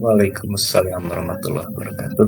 Waalaikumsalam warahmatullahi wabarakatuh.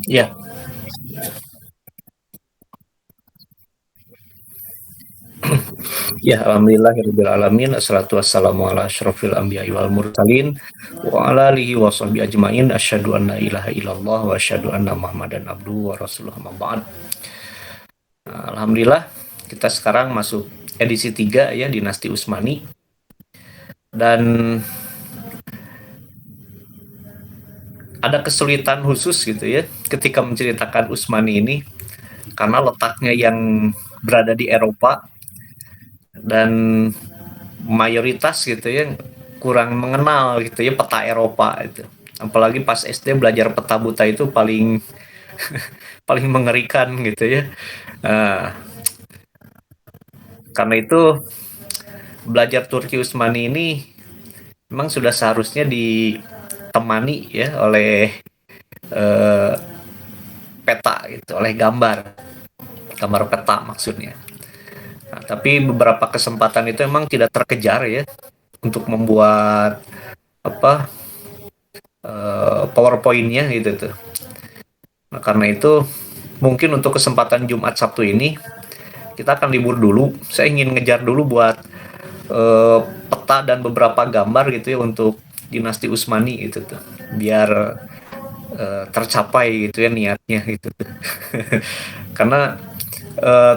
Ya, ya, alhamdulillahirabbil alamin. Assalatu wassalamu ala asyrofil anbiya'i wal mursalin wa ala alihi wa sahbihi ajmain. Asyhadu an la ilaha illallah wa asyhadu anna Muhammadan abduhu wa rasuluh, amma ba'd. Alhamdulillah kita sekarang masuk edisi 3 ya, Dinasti Utsmani. Dan ada kesulitan khusus gitu ya ketika menceritakan Utsmani ini karena letaknya yang berada di Eropa dan mayoritas gitu ya kurang mengenal gitu ya peta Eropa itu. Apalagi pas SD belajar peta buta itu paling paling mengerikan gitu ya. Nah, karena itu belajar Turki Utsmani ini memang sudah seharusnya ditemani ya oleh eh, peta gitu, oleh gambar peta maksudnya. Nah, tapi beberapa kesempatan itu memang tidak terkejar ya untuk membuat apa PowerPoint-nya gitu tuh. Nah, karena itu mungkin untuk kesempatan Jumat Sabtu ini kita akan libur dulu. Saya ingin ngejar dulu buat eh, peta dan beberapa gambar gitu ya untuk dinasti Utsmani gitu tuh. Biar tercapai gitu ya niatnya gitu tuh. Karena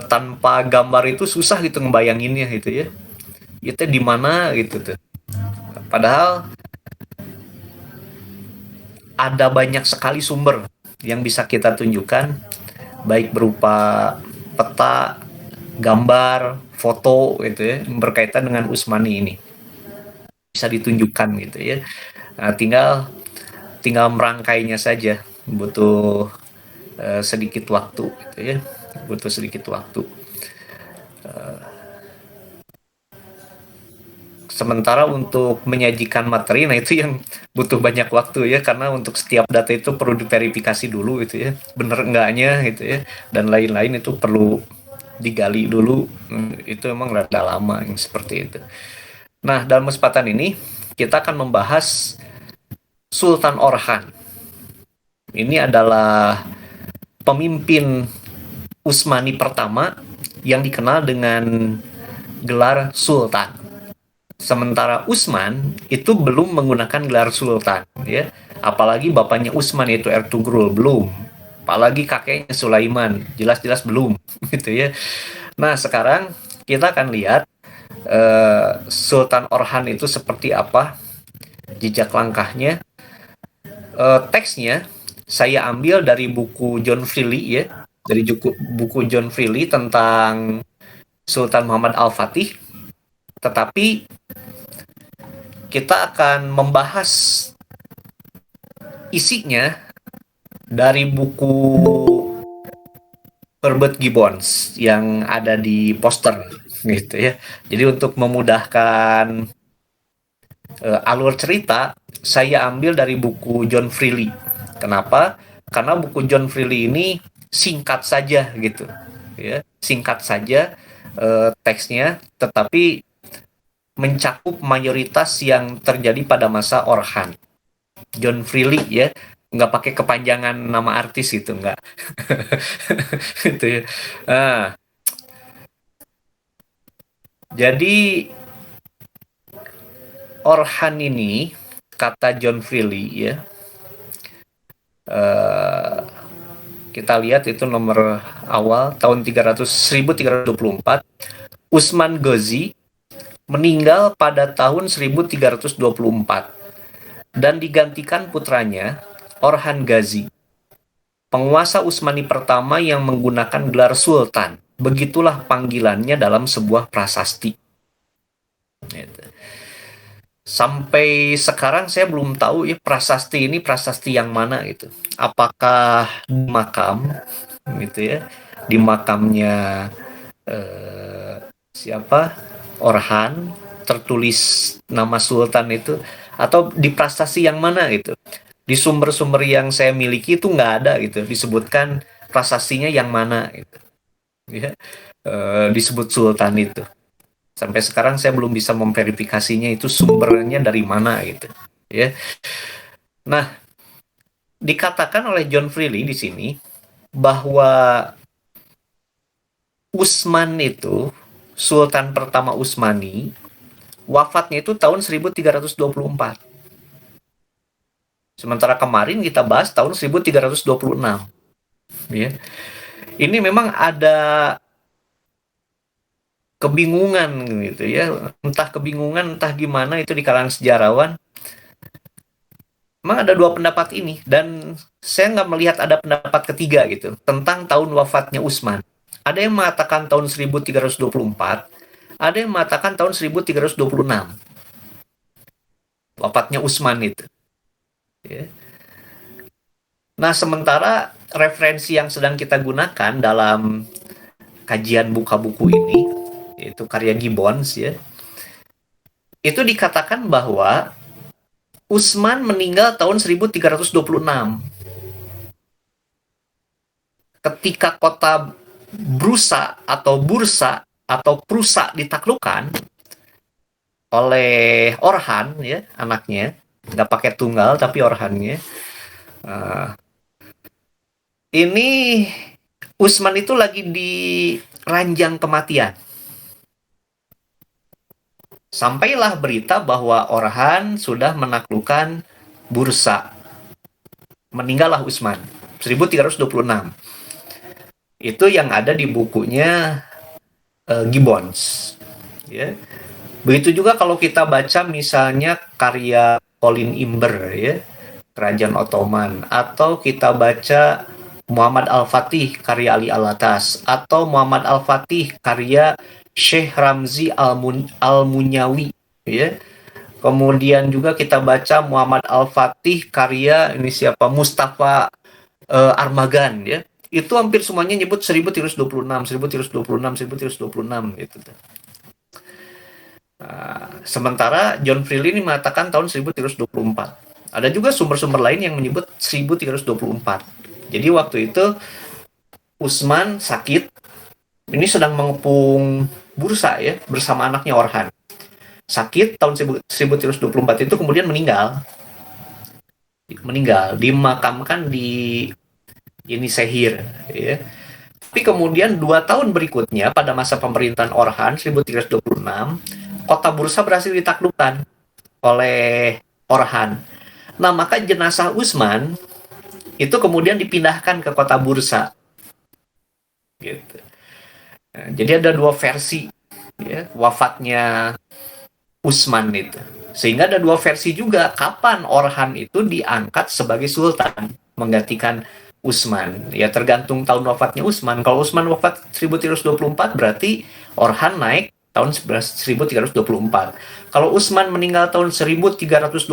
tanpa gambar itu susah gitu ngebayanginnya gitu ya. Itu di mana gitu tuh. Padahal ada banyak sekali sumber yang bisa kita tunjukkan, baik berupa peta, gambar, foto gitu ya, berkaitan dengan Utsmani ini bisa ditunjukkan gitu ya. Nah, tinggal tinggal merangkainya saja, butuh sedikit waktu gitu ya, butuh sedikit waktu. Sementara untuk menyajikan materi, nah itu yang butuh banyak waktu ya, karena untuk setiap data itu perlu diverifikasi dulu gitu ya, bener enggaknya gitu ya, dan lain-lain itu perlu digali dulu. Itu memang rada lama yang seperti itu. Nah, dalam kesempatan ini kita akan membahas Sultan Orhan. Ini adalah pemimpin Utsmani pertama yang dikenal dengan gelar Sultan. Sementara Utsman itu belum menggunakan gelar Sultan, ya. Apalagi bapaknya Utsman yaitu Ertugrul belum. Apalagi kakeknya Sulaiman, jelas-jelas belum, gitu ya. Nah, sekarang kita akan lihat Sultan Orhan itu seperti apa, jejak langkahnya. Teksnya saya ambil dari buku John Freely ya, dari buku John Freely tentang Sultan Muhammad Al-Fatih. Tetapi kita akan membahas isinya dari buku Herbert Gibbons yang ada di poster gitu ya. Jadi untuk memudahkan alur cerita, saya ambil dari buku John Freely. Kenapa? Karena buku John Freely ini singkat saja gitu, ya, singkat saja teksnya, tetapi mencakup mayoritas yang terjadi pada masa Orhan. John Freely ya, nggak pakai kepanjangan nama artis gitu, nggak. Itu ya. Nah, jadi Orhan ini, kata John Freely ya, eh, kita lihat itu nomor awal tahun 1324, Usman Ghazi meninggal pada tahun 1324 dan digantikan putranya Orhan Ghazi, penguasa Utsmani pertama yang menggunakan gelar Sultan. Begitulah panggilannya dalam sebuah prasasti. Sampai sekarang saya belum tahu ya prasasti ini prasasti yang mana gitu. Apakah di makam gitu ya, di makamnya siapa, Orhan, tertulis nama Sultan itu, atau di prasasti yang mana gitu. Di sumber-sumber yang saya miliki itu nggak ada gitu disebutkan prasastinya yang mana gitu ya. Disebut Sultan itu, sampai sekarang saya belum bisa memverifikasinya itu sumbernya dari mana gitu ya. Nah, dikatakan oleh John Freely di sini bahwa Utsman itu, Sultan pertama Utsmani, wafatnya itu tahun 1324. Sementara kemarin kita bahas tahun 1326. Ya. Ini memang ada kebingungan gitu ya. Entah kebingungan, entah gimana itu di kalangan sejarawan. Memang ada dua pendapat ini, dan saya nggak melihat ada pendapat ketiga gitu tentang tahun wafatnya Utsman. Ada yang mengatakan tahun 1324, ada yang mengatakan tahun 1326 wafatnya Utsman itu. Ya. Nah, sementara referensi yang sedang kita gunakan dalam kajian buka buku ini, yaitu karya Gibbons ya, itu dikatakan bahwa Utsman meninggal tahun 1326. Ketika kota Bursa atau Prusa ditaklukkan oleh Orhan ya, anaknya, nggak pakai tunggal tapi Orhannya. Ini Utsman itu lagi di ranjang kematian. Sampailah berita bahwa Orhan sudah menaklukkan Bursa. Meninggallah Utsman 1326. Itu yang ada di bukunya Gibbons. Ya. Begitu juga kalau kita baca misalnya karya Colin Imber ya, Kerajaan Ottoman, atau kita baca Muhammad Al-Fatih karya Ali Alatas, atau Muhammad Al-Fatih karya Syekh Ramzi Al-Munyawi ya. Kemudian juga kita baca Muhammad Al-Fatih karya ini siapa, Mustafa Armagan ya. Itu hampir semuanya nyebut 1326 gitu. Sementara John Freely ini mengatakan tahun 1324. Ada juga sumber-sumber lain yang menyebut 1324. Jadi waktu itu Utsman sakit, ini sedang mengepung Bursa ya, bersama anaknya Orhan. Sakit tahun 1324 itu, kemudian meninggal, dimakamkan di ini Sehir ya. Tapi kemudian 2 tahun berikutnya pada masa pemerintahan Orhan 1326, kota Bursa berhasil ditaklukkan oleh Orhan. Nah, maka jenazah Utsman itu kemudian dipindahkan ke kota Bursa. Gitu. Nah, jadi ada 2 versi ya, wafatnya Utsman itu. Sehingga ada 2 versi juga kapan Orhan itu diangkat sebagai sultan menggantikan Utsman. Ya tergantung tahun wafatnya Utsman. Kalau Utsman wafat 1324 berarti Orhan naik tahun 1324. Kalau Utsman meninggal tahun 1326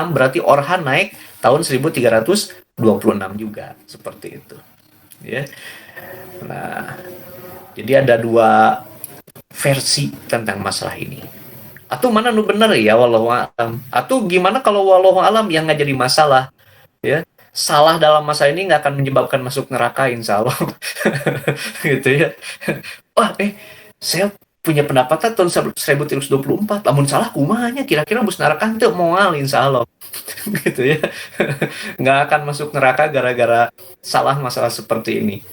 berarti Orhan naik tahun 1326 juga, seperti itu. Ya. Nah, jadi ada 2 versi tentang masalah ini. Atau mana nu bener ya wallahu alam. Atau gimana kalau wallahu alam yang nggak jadi masalah ya. Salah dalam masalah ini nggak akan menyebabkan masuk neraka insya Allah. Gitu ya. Wah, saya punya pendapat tahun 1324, namun salah kumanya kira-kira bus neraka itu moal insya Allah. Gitu ya. Nggak akan masuk neraka gara-gara salah masalah seperti ini.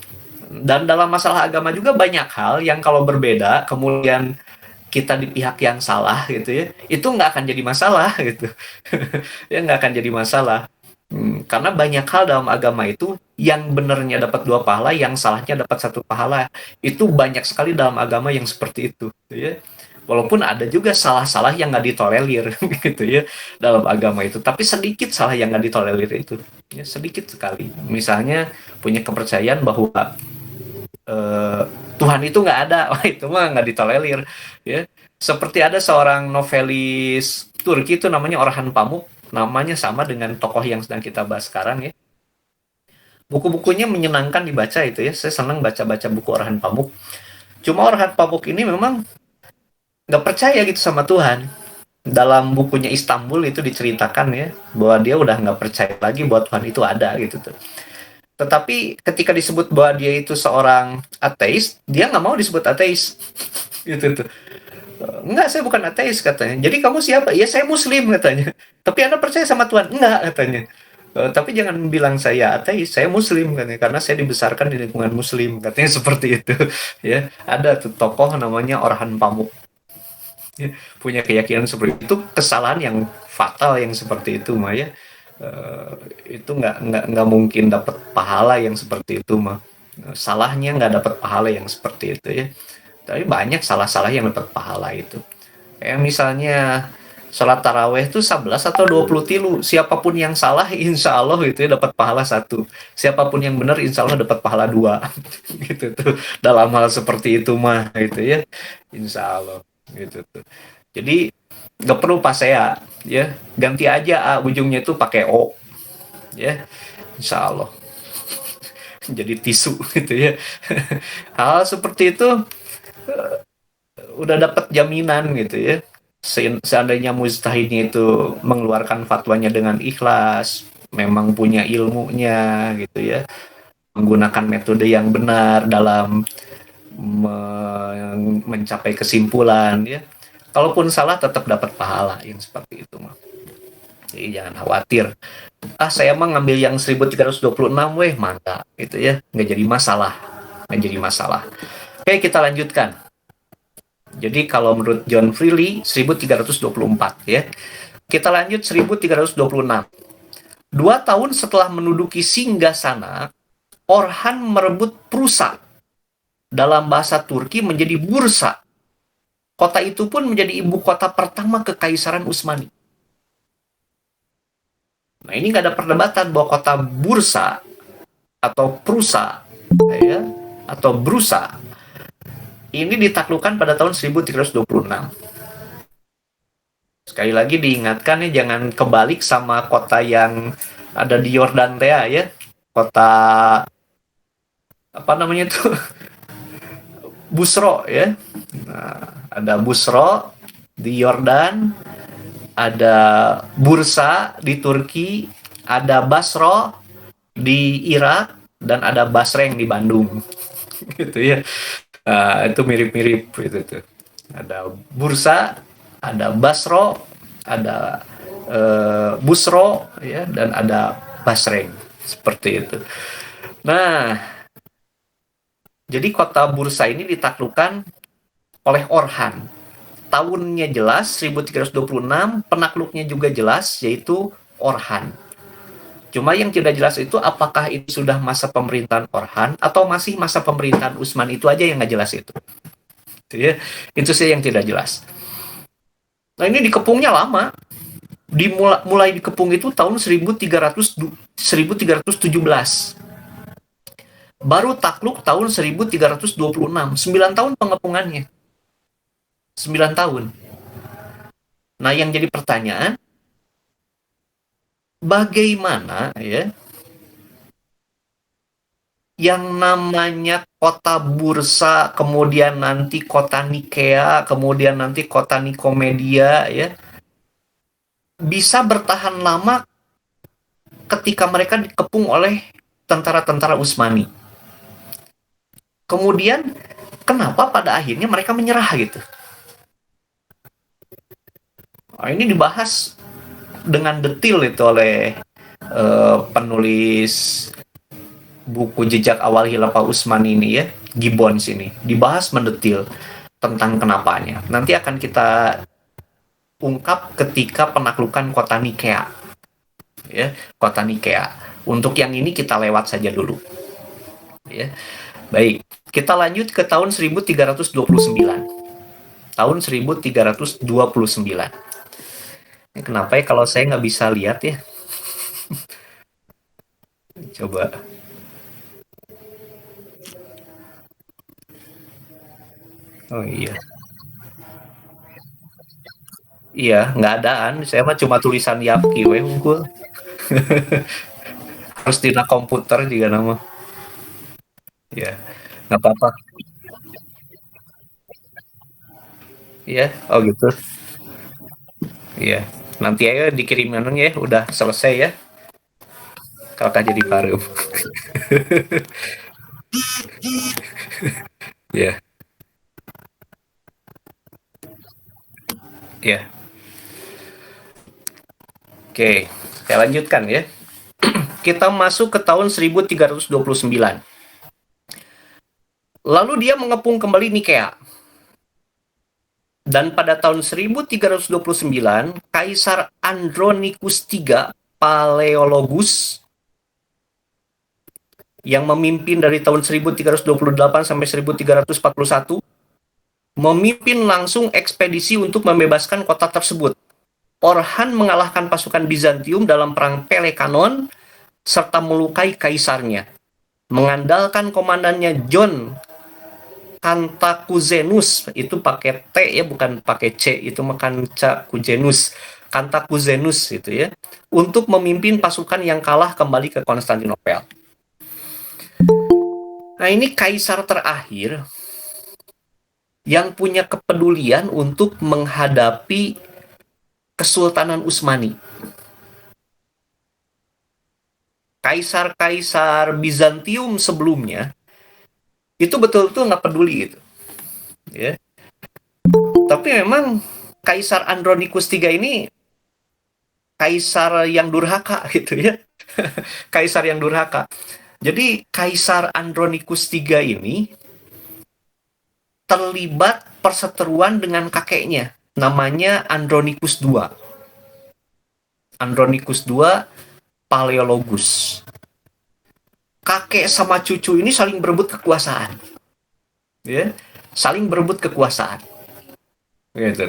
Dan dalam masalah agama juga banyak hal yang kalau berbeda kemudian kita di pihak yang salah gitu ya, itu nggak akan jadi masalah gitu. Ya nggak akan jadi masalah. Karena banyak hal dalam agama itu yang benernya dapat 2 pahala, yang salahnya dapat 1 pahala. Itu banyak sekali dalam agama yang seperti itu, gitu ya. Walaupun ada juga salah-salah yang nggak ditolerir, gitu ya, dalam agama itu. Tapi sedikit salah yang nggak ditolerir itu, ya sedikit sekali. Misalnya punya kepercayaan bahwa eh, Tuhan itu nggak ada, wah itu mah nggak ditolerir, ya. Seperti ada seorang novelis Turki itu namanya Orhan Pamuk, namanya sama dengan tokoh yang sedang kita bahas sekarang ya. Buku-bukunya menyenangkan dibaca itu ya, saya senang baca-baca buku Orhan Pamuk. Cuma Orhan Pamuk ini memang nggak percaya gitu sama Tuhan. Dalam bukunya Istanbul itu diceritakan ya, bahwa dia udah nggak percaya lagi bahwa Tuhan itu ada gitu tuh. Tetapi ketika disebut bahwa dia itu seorang ateis, dia nggak mau disebut ateis. Gitu tuh. Enggak, saya bukan ateis katanya. Jadi kamu siapa? Ya saya muslim katanya. Tapi Anda percaya sama Tuhan? Enggak katanya. Tapi jangan bilang saya ateis, saya muslim katanya, karena saya dibesarkan di lingkungan muslim katanya seperti itu. Ya, ada tuh tokoh namanya Orhan Pamuk. Ya, punya keyakinan seperti itu, kesalahan yang fatal yang seperti itu mah ya. Eh, itu nggak mungkin dapat pahala yang seperti itu mah. Salahnya nggak dapat pahala yang seperti itu ya. Tapi banyak salah-salah yang dapat pahala itu. Kayak misalnya sholat taraweh itu 11 atau 20 tilu. Siapapun yang salah, insya Allah itu ya dapat pahala 1. Siapapun yang benar, insya Allah dapat pahala 2. Gitu tuh. Dalam hal seperti itu mah, gitu ya. Insya Allah. Gitu tuh. Jadi, nggak perlu pas saya, ya. Ganti aja A, ujungnya itu pakai O. Ya, insya Allah. Jadi tisu, gitu ya. Hal seperti itu udah dapat jaminan gitu ya. Seandainya mujtahidnya itu mengeluarkan fatwanya dengan ikhlas, memang punya ilmunya gitu ya, menggunakan metode yang benar dalam mencapai kesimpulan ya. Kalaupun salah tetap dapat pahala yang seperti itu mah. Jadi jangan khawatir. Ah saya mah ngambil yang 1326 weh, mantap gitu ya. Nggak jadi masalah. Nggak jadi masalah. Oke, kita lanjutkan. Jadi kalau menurut John Freely 1324 ya. Kita lanjut 1326. 2 tahun setelah menduduki singgasana, Orhan merebut Prusa. Dalam bahasa Turki menjadi Bursa. Kota itu pun menjadi ibu kota pertama Kekaisaran Utsmani. Nah ini nggak ada perdebatan bahwa kota Bursa atau Prusa ya, atau Brusa ini ditaklukkan pada tahun 1326. Sekali lagi diingatkan ya, jangan kebalik sama kota yang ada di Yordantea ya. Kota apa namanya itu? Busro ya. Nah, ada Busro di Yordan, ada Bursa di Turki, ada Basro di Irak, dan ada Basreng di Bandung. Gitu ya. Itu mirip-mirip gitu tuh. Ada Bursa, ada Basro, ada Busro ya, dan ada Basreng seperti itu. Nah, jadi kota Bursa ini ditaklukkan oleh Orhan. Tahunnya jelas 1326, penakluknya juga jelas yaitu Orhan. Cuma yang tidak jelas itu apakah itu sudah masa pemerintahan Orhan atau masih masa pemerintahan Utsman, itu aja yang nggak jelas itu. Itu sih yang tidak jelas. Nah ini dikepungnya lama. Mulai dikepung itu tahun 1317. Baru takluk tahun 1326. 9 tahun pengepungannya. 9 tahun. Nah yang jadi pertanyaan, bagaimana ya yang namanya kota Bursa, kemudian nanti kota Nikea, kemudian nanti kota Nikomedia ya, bisa bertahan lama ketika mereka dikepung oleh tentara-tentara Utsmani. Kemudian kenapa pada akhirnya mereka menyerah gitu? Nah, ini dibahas dengan detail itu oleh penulis buku Jejak Awal Khilafah Utsmani ini ya, Gibbons ini, dibahas mendetil. tentang kenapanya. Nanti akan kita ungkap ketika penaklukan kota Nikea. Ya, kota Nikea. Untuk yang ini kita lewat saja dulu. Ya. Baik, kita lanjut ke tahun 1329. Tahun 1329. Ini kenapa ya kalau saya nggak bisa lihat ya? Coba. Oh iya. Iya, nggak adaan. Saya mah cuma tulisan Yapki we unggul. Harus tina komputer juga nama. Ya, nggak apa-apa. Iya, oh gitu. Iya. Nanti aja dikirim ya, udah selesai ya. Kalau jadi baru. Ya, ya. Oke, saya lanjutkan ya. Kita masuk ke tahun 1329. Lalu dia mengepung kembali Nikea. Dan pada tahun 1329, Kaisar Andronicus III Paleologus yang memimpin dari tahun 1328 sampai 1341 memimpin langsung ekspedisi untuk membebaskan kota tersebut. Orhan mengalahkan pasukan Bizantium dalam perang Pelekanon serta melukai kaisarnya. Mengandalkan komandannya John Cantacuzenus, itu pakai T ya, bukan pakai C, itu makan Cantacuzenus. Cantacuzenus itu ya, untuk memimpin pasukan yang kalah kembali ke Konstantinopel. Nah, ini kaisar terakhir yang punya kepedulian untuk menghadapi Kesultanan Utsmani. Kaisar-kaisar Bizantium sebelumnya itu betul-betul nggak peduli gitu, ya. Tapi memang Kaisar Andronicus III ini kaisar yang durhaka gitu ya, kaisar yang durhaka. Jadi Kaisar Andronicus III ini terlibat perseteruan dengan kakeknya, namanya Andronicus II. Andronicus II Paleologus. Kakek sama cucu ini saling berebut kekuasaan, ya, saling berebut kekuasaan, gitu.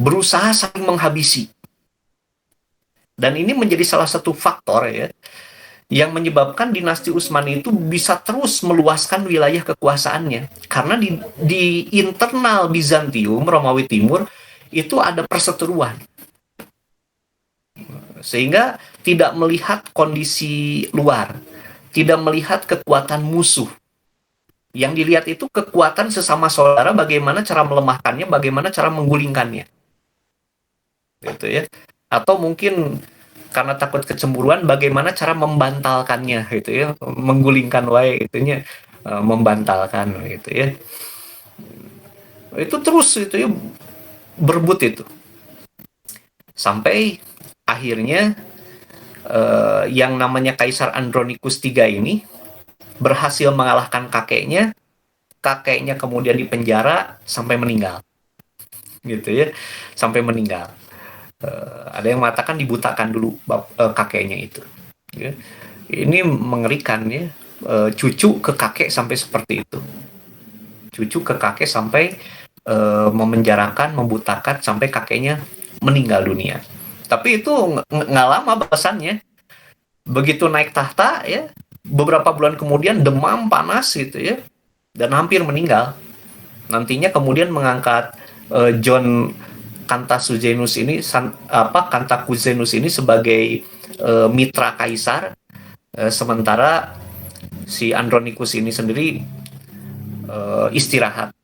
Berusaha saling menghabisi. Dan ini menjadi salah satu faktor ya yang menyebabkan dinasti Utsmani itu bisa terus meluaskan wilayah kekuasaannya. Karena di internal Bizantium, Romawi Timur, itu ada perseteruan. Sehingga tidak melihat kondisi luar, tidak melihat kekuatan musuh. Yang dilihat itu kekuatan sesama saudara, bagaimana cara melemahkannya, bagaimana cara menggulingkannya. Gitu ya. Atau mungkin karena takut kecemburuan, bagaimana cara membantalkannya gitu ya, menggulingkan wae itunya, membantalkan gitu ya. Itu terus itu ya, berebut itu. Sampai akhirnya yang namanya Kaisar Andronicus III ini berhasil mengalahkan kakeknya, kakeknya kemudian dipenjara sampai meninggal. Gitu ya, sampai meninggal. Ada yang mengatakan dibutakan dulu kakeknya itu. Ya. Ini mengerikan ya, cucu ke kakek sampai seperti itu. Cucu ke kakek sampai memenjarakan, membutakan sampai kakeknya meninggal dunia. Tapi itu nggak lama balasannya. Begitu naik tahta ya, beberapa bulan kemudian demam panas gitu ya, dan hampir meninggal. Nantinya kemudian mengangkat John Cantacuzenus ini Cantacuzenus ini sebagai mitra kaisar, sementara si Andronicus ini sendiri istirahat.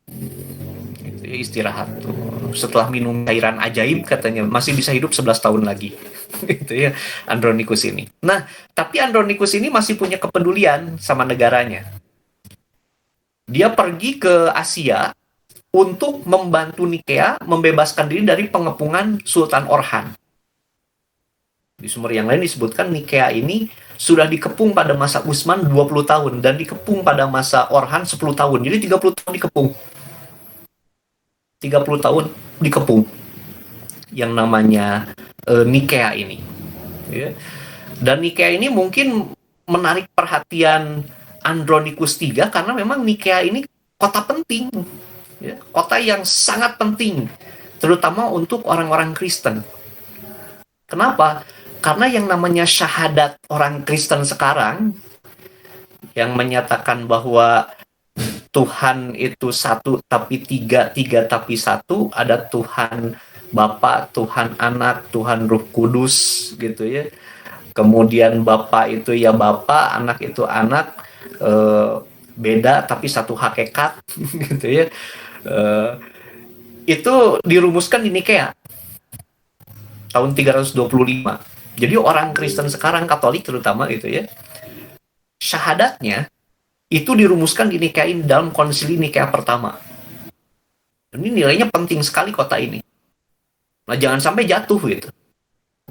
Istirahat tuh. Setelah minum cairan ajaib katanya masih bisa hidup 11 tahun lagi. Gitu ya Andronicus ini. Nah, tapi Andronicus ini masih punya kepedulian sama negaranya. Dia pergi ke Asia untuk membantu Nikea membebaskan diri dari pengepungan Sultan Orhan. Di sumber yang lain disebutkan Nikea ini sudah dikepung pada masa Utsman 20 tahun dan dikepung pada masa Orhan 10 tahun. Jadi 30 tahun dikepung. 30 tahun dikepung yang namanya Nikea ini. Ya. Dan Nikea ini mungkin menarik perhatian Andronicus III karena memang Nikea ini kota penting, ya, kota yang sangat penting, terutama untuk orang-orang Kristen. Kenapa? Karena yang namanya syahadat orang Kristen sekarang, yang menyatakan bahwa Tuhan itu satu tapi tiga, tiga tapi satu, ada Tuhan Bapa, Tuhan Anak, Tuhan Roh Kudus, gitu ya. Kemudian Bapa itu ya Bapa, Anak itu Anak, beda tapi satu hakikat, gitu ya. Itu dirumuskan di Nikea tahun 325. Jadi orang Kristen sekarang, Katolik terutama gitu ya, syahadatnya itu dirumuskan di Nikea ini dalam konsili Nikea pertama. Ini nilainya penting sekali kota ini. Nah, jangan sampai jatuh gitu.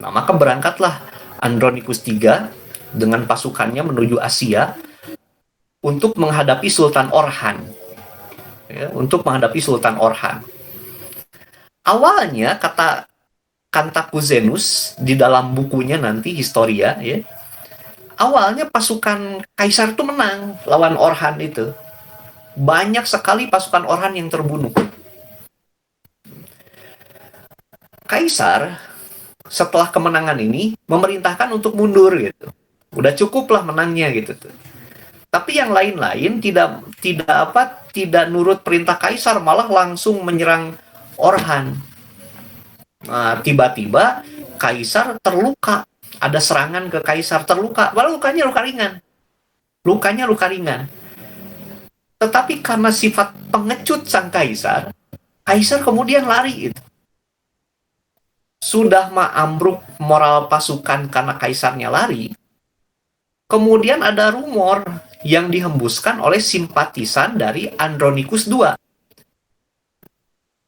Nah, maka berangkatlah Andronicus III dengan pasukannya menuju Asia untuk menghadapi Sultan Orhan. Ya, untuk menghadapi Sultan Orhan. Awalnya kata Cantacuzenus di dalam bukunya nanti Historia, ya, awalnya pasukan Kaisar itu menang lawan Orhan itu. Banyak sekali pasukan Orhan yang terbunuh. Kaisar setelah kemenangan ini memerintahkan untuk mundur gitu. Udah cukuplah menangnya gitu tuh. Tapi yang lain-lain tidak nurut perintah Kaisar, malah langsung menyerang Orhan. Nah, tiba-tiba Kaisar terluka. Ada serangan ke Kaisar, terluka. Walau lukanya luka ringan. Lukanya luka ringan. Tetapi karena sifat pengecut sang Kaisar, Kaisar kemudian lari gitu. Sudah ambruk moral pasukan karena Kaisarnya lari, kemudian ada rumor yang dihembuskan oleh simpatisan dari Andronicus II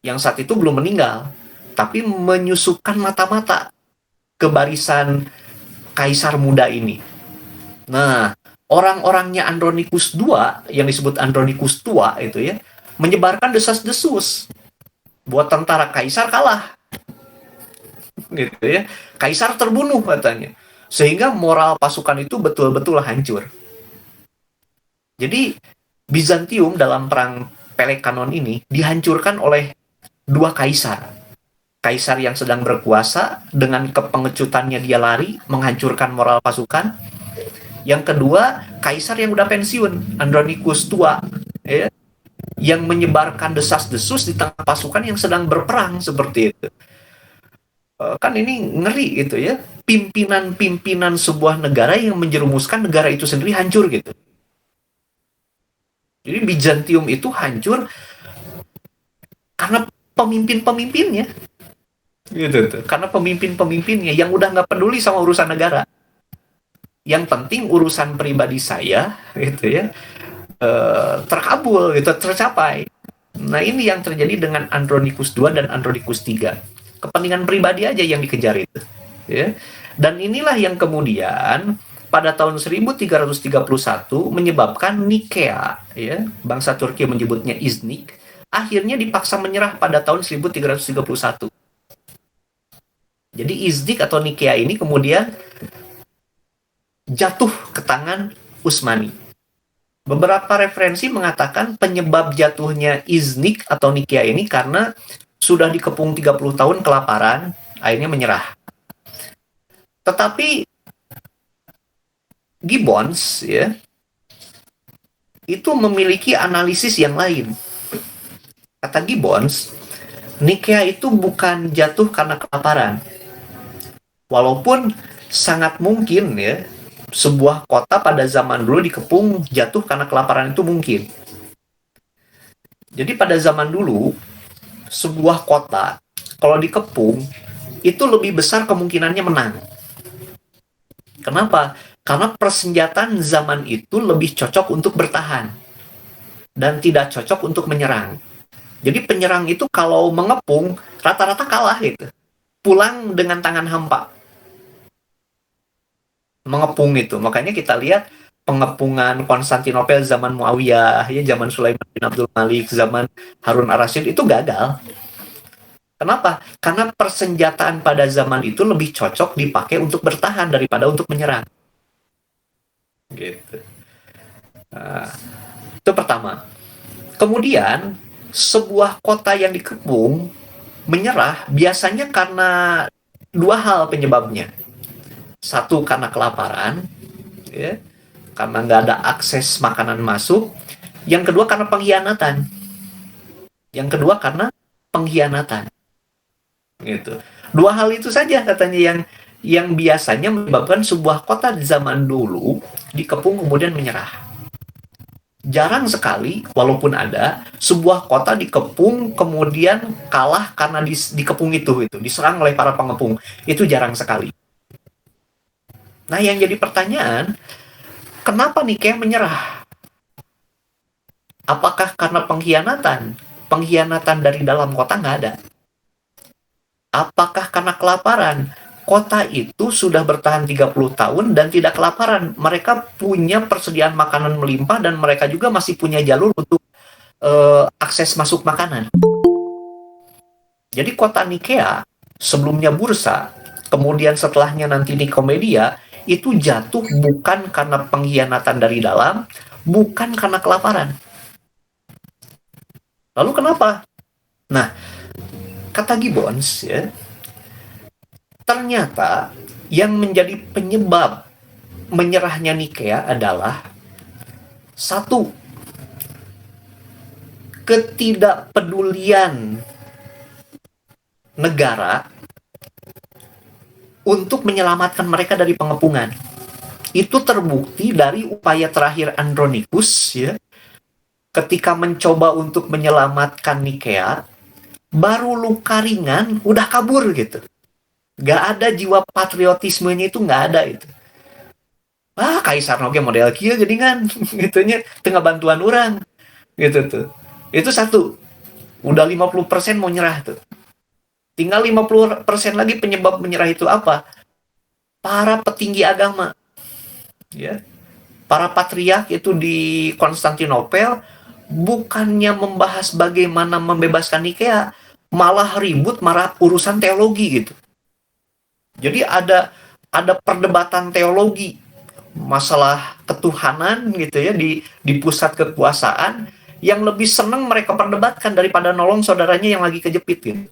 yang saat itu belum meninggal, tapi menyusupkan mata-mata ke barisan Kaisar muda ini. Nah, orang-orangnya Andronicus II yang disebut Andronicus tua itu ya, menyebarkan desas-desus buat tentara Kaisar kalah. Gitu ya. Kaisar terbunuh katanya. Sehingga moral pasukan itu betul-betul hancur. Jadi Bizantium dalam perang Pelekanon ini dihancurkan oleh dua kaisar. Kaisar yang sedang berkuasa dengan kepengecutannya dia lari menghancurkan moral pasukan. Yang kedua, kaisar yang udah pensiun, Andronicus tua, ya, yang menyebarkan desas-desus di tengah pasukan yang sedang berperang seperti itu. Kan ini ngeri gitu ya, pimpinan-pimpinan sebuah negara yang menjerumuskan negara itu sendiri hancur gitu. Jadi Bizantium itu hancur karena pemimpin-pemimpinnya gitu tuh. Karena pemimpin-pemimpinnya yang udah nggak peduli sama urusan negara, yang penting urusan pribadi saya gitu ya, terkabul gitu, tercapai. Nah, ini yang terjadi dengan Andronicus II dan Andronicus III. Kepentingan pribadi aja yang dikejar itu, ya. Dan inilah yang kemudian pada tahun 1331 menyebabkan Nikea, ya, bangsa Turki menyebutnya Iznik, akhirnya dipaksa menyerah pada tahun 1331. Jadi Iznik atau Nikea ini kemudian jatuh ke tangan Utsmani. Beberapa referensi mengatakan penyebab jatuhnya Iznik atau Nikea ini karena sudah dikepung 30 tahun kelaparan, akhirnya menyerah. Tetapi Gibbons ya, itu memiliki analisis yang lain. Kata Gibbons, Nikea itu bukan jatuh karena kelaparan. Walaupun sangat mungkin ya, sebuah kota pada zaman dulu dikepung jatuh karena kelaparan itu mungkin. Jadi pada zaman dulu, sebuah kota kalau dikepung itu lebih besar kemungkinannya menang. Kenapa? Karena persenjataan zaman itu lebih cocok untuk bertahan dan tidak cocok untuk menyerang. Jadi penyerang itu kalau mengepung rata-rata kalah gitu. Pulang dengan tangan hampa. Mengepung itu. Makanya kita lihat pengepungan Konstantinopel zaman Muawiyah, ya, zaman Sulaiman bin Abdul Malik, zaman Harun ar-Rasyid itu gagal. Kenapa? Karena persenjataan pada zaman itu lebih cocok dipakai untuk bertahan daripada untuk menyerang. Gitu. Nah, itu pertama. Kemudian, sebuah kota yang dikepung menyerah biasanya karena dua hal penyebabnya. Satu, karena kelaparan, ya, karena nggak ada akses makanan masuk. Yang kedua, karena pengkhianatan. Yang kedua, karena pengkhianatan. Gitu. Dua hal itu saja katanya yang biasanya menyebabkan sebuah kota di zaman dulu dikepung kemudian menyerah. Jarang sekali, walaupun ada, sebuah kota dikepung kemudian kalah karena dikepung itu diserang oleh para pengepung. Itu jarang sekali. Nah, yang jadi pertanyaan, kenapa Nike menyerah? Apakah karena pengkhianatan? Pengkhianatan dari dalam kota nggak ada. Apakah karena kelaparan? Kota itu sudah bertahan 30 tahun dan tidak kelaparan. Mereka punya persediaan makanan melimpah dan mereka juga masih punya jalur untuk akses masuk makanan. Jadi kota Nikea, sebelumnya bursa, kemudian setelahnya nanti Nikomedia, itu jatuh bukan karena pengkhianatan dari dalam, bukan karena kelaparan. Lalu kenapa? Nah, kata Gibbons, ya, ternyata yang menjadi penyebab menyerahnya Nikea adalah satu, ketidakpedulian negara untuk menyelamatkan mereka dari pengepungan. Itu terbukti dari upaya terakhir Andronicus, ya, ketika mencoba untuk menyelamatkan Nikea, baru luka ringan udah kabur gitu. Gak ada jiwa patriotismenya, itu gak ada itu. Kaisar Noge model kia jadi kan gitunya tengah bantuan orang gitu tuh. Itu satu. Udah 50% mau nyerah tuh. Tinggal 50% lagi penyebab menyerah itu apa? Para petinggi agama. Ya. Para patriark itu di Konstantinopel bukannya membahas bagaimana membebaskan Nikea, malah ribut marah urusan teologi gitu. Jadi ada perdebatan teologi, masalah ketuhanan gitu ya di pusat kekuasaan yang lebih senang mereka perdebatkan daripada nolong saudaranya yang lagi kejepit gitu.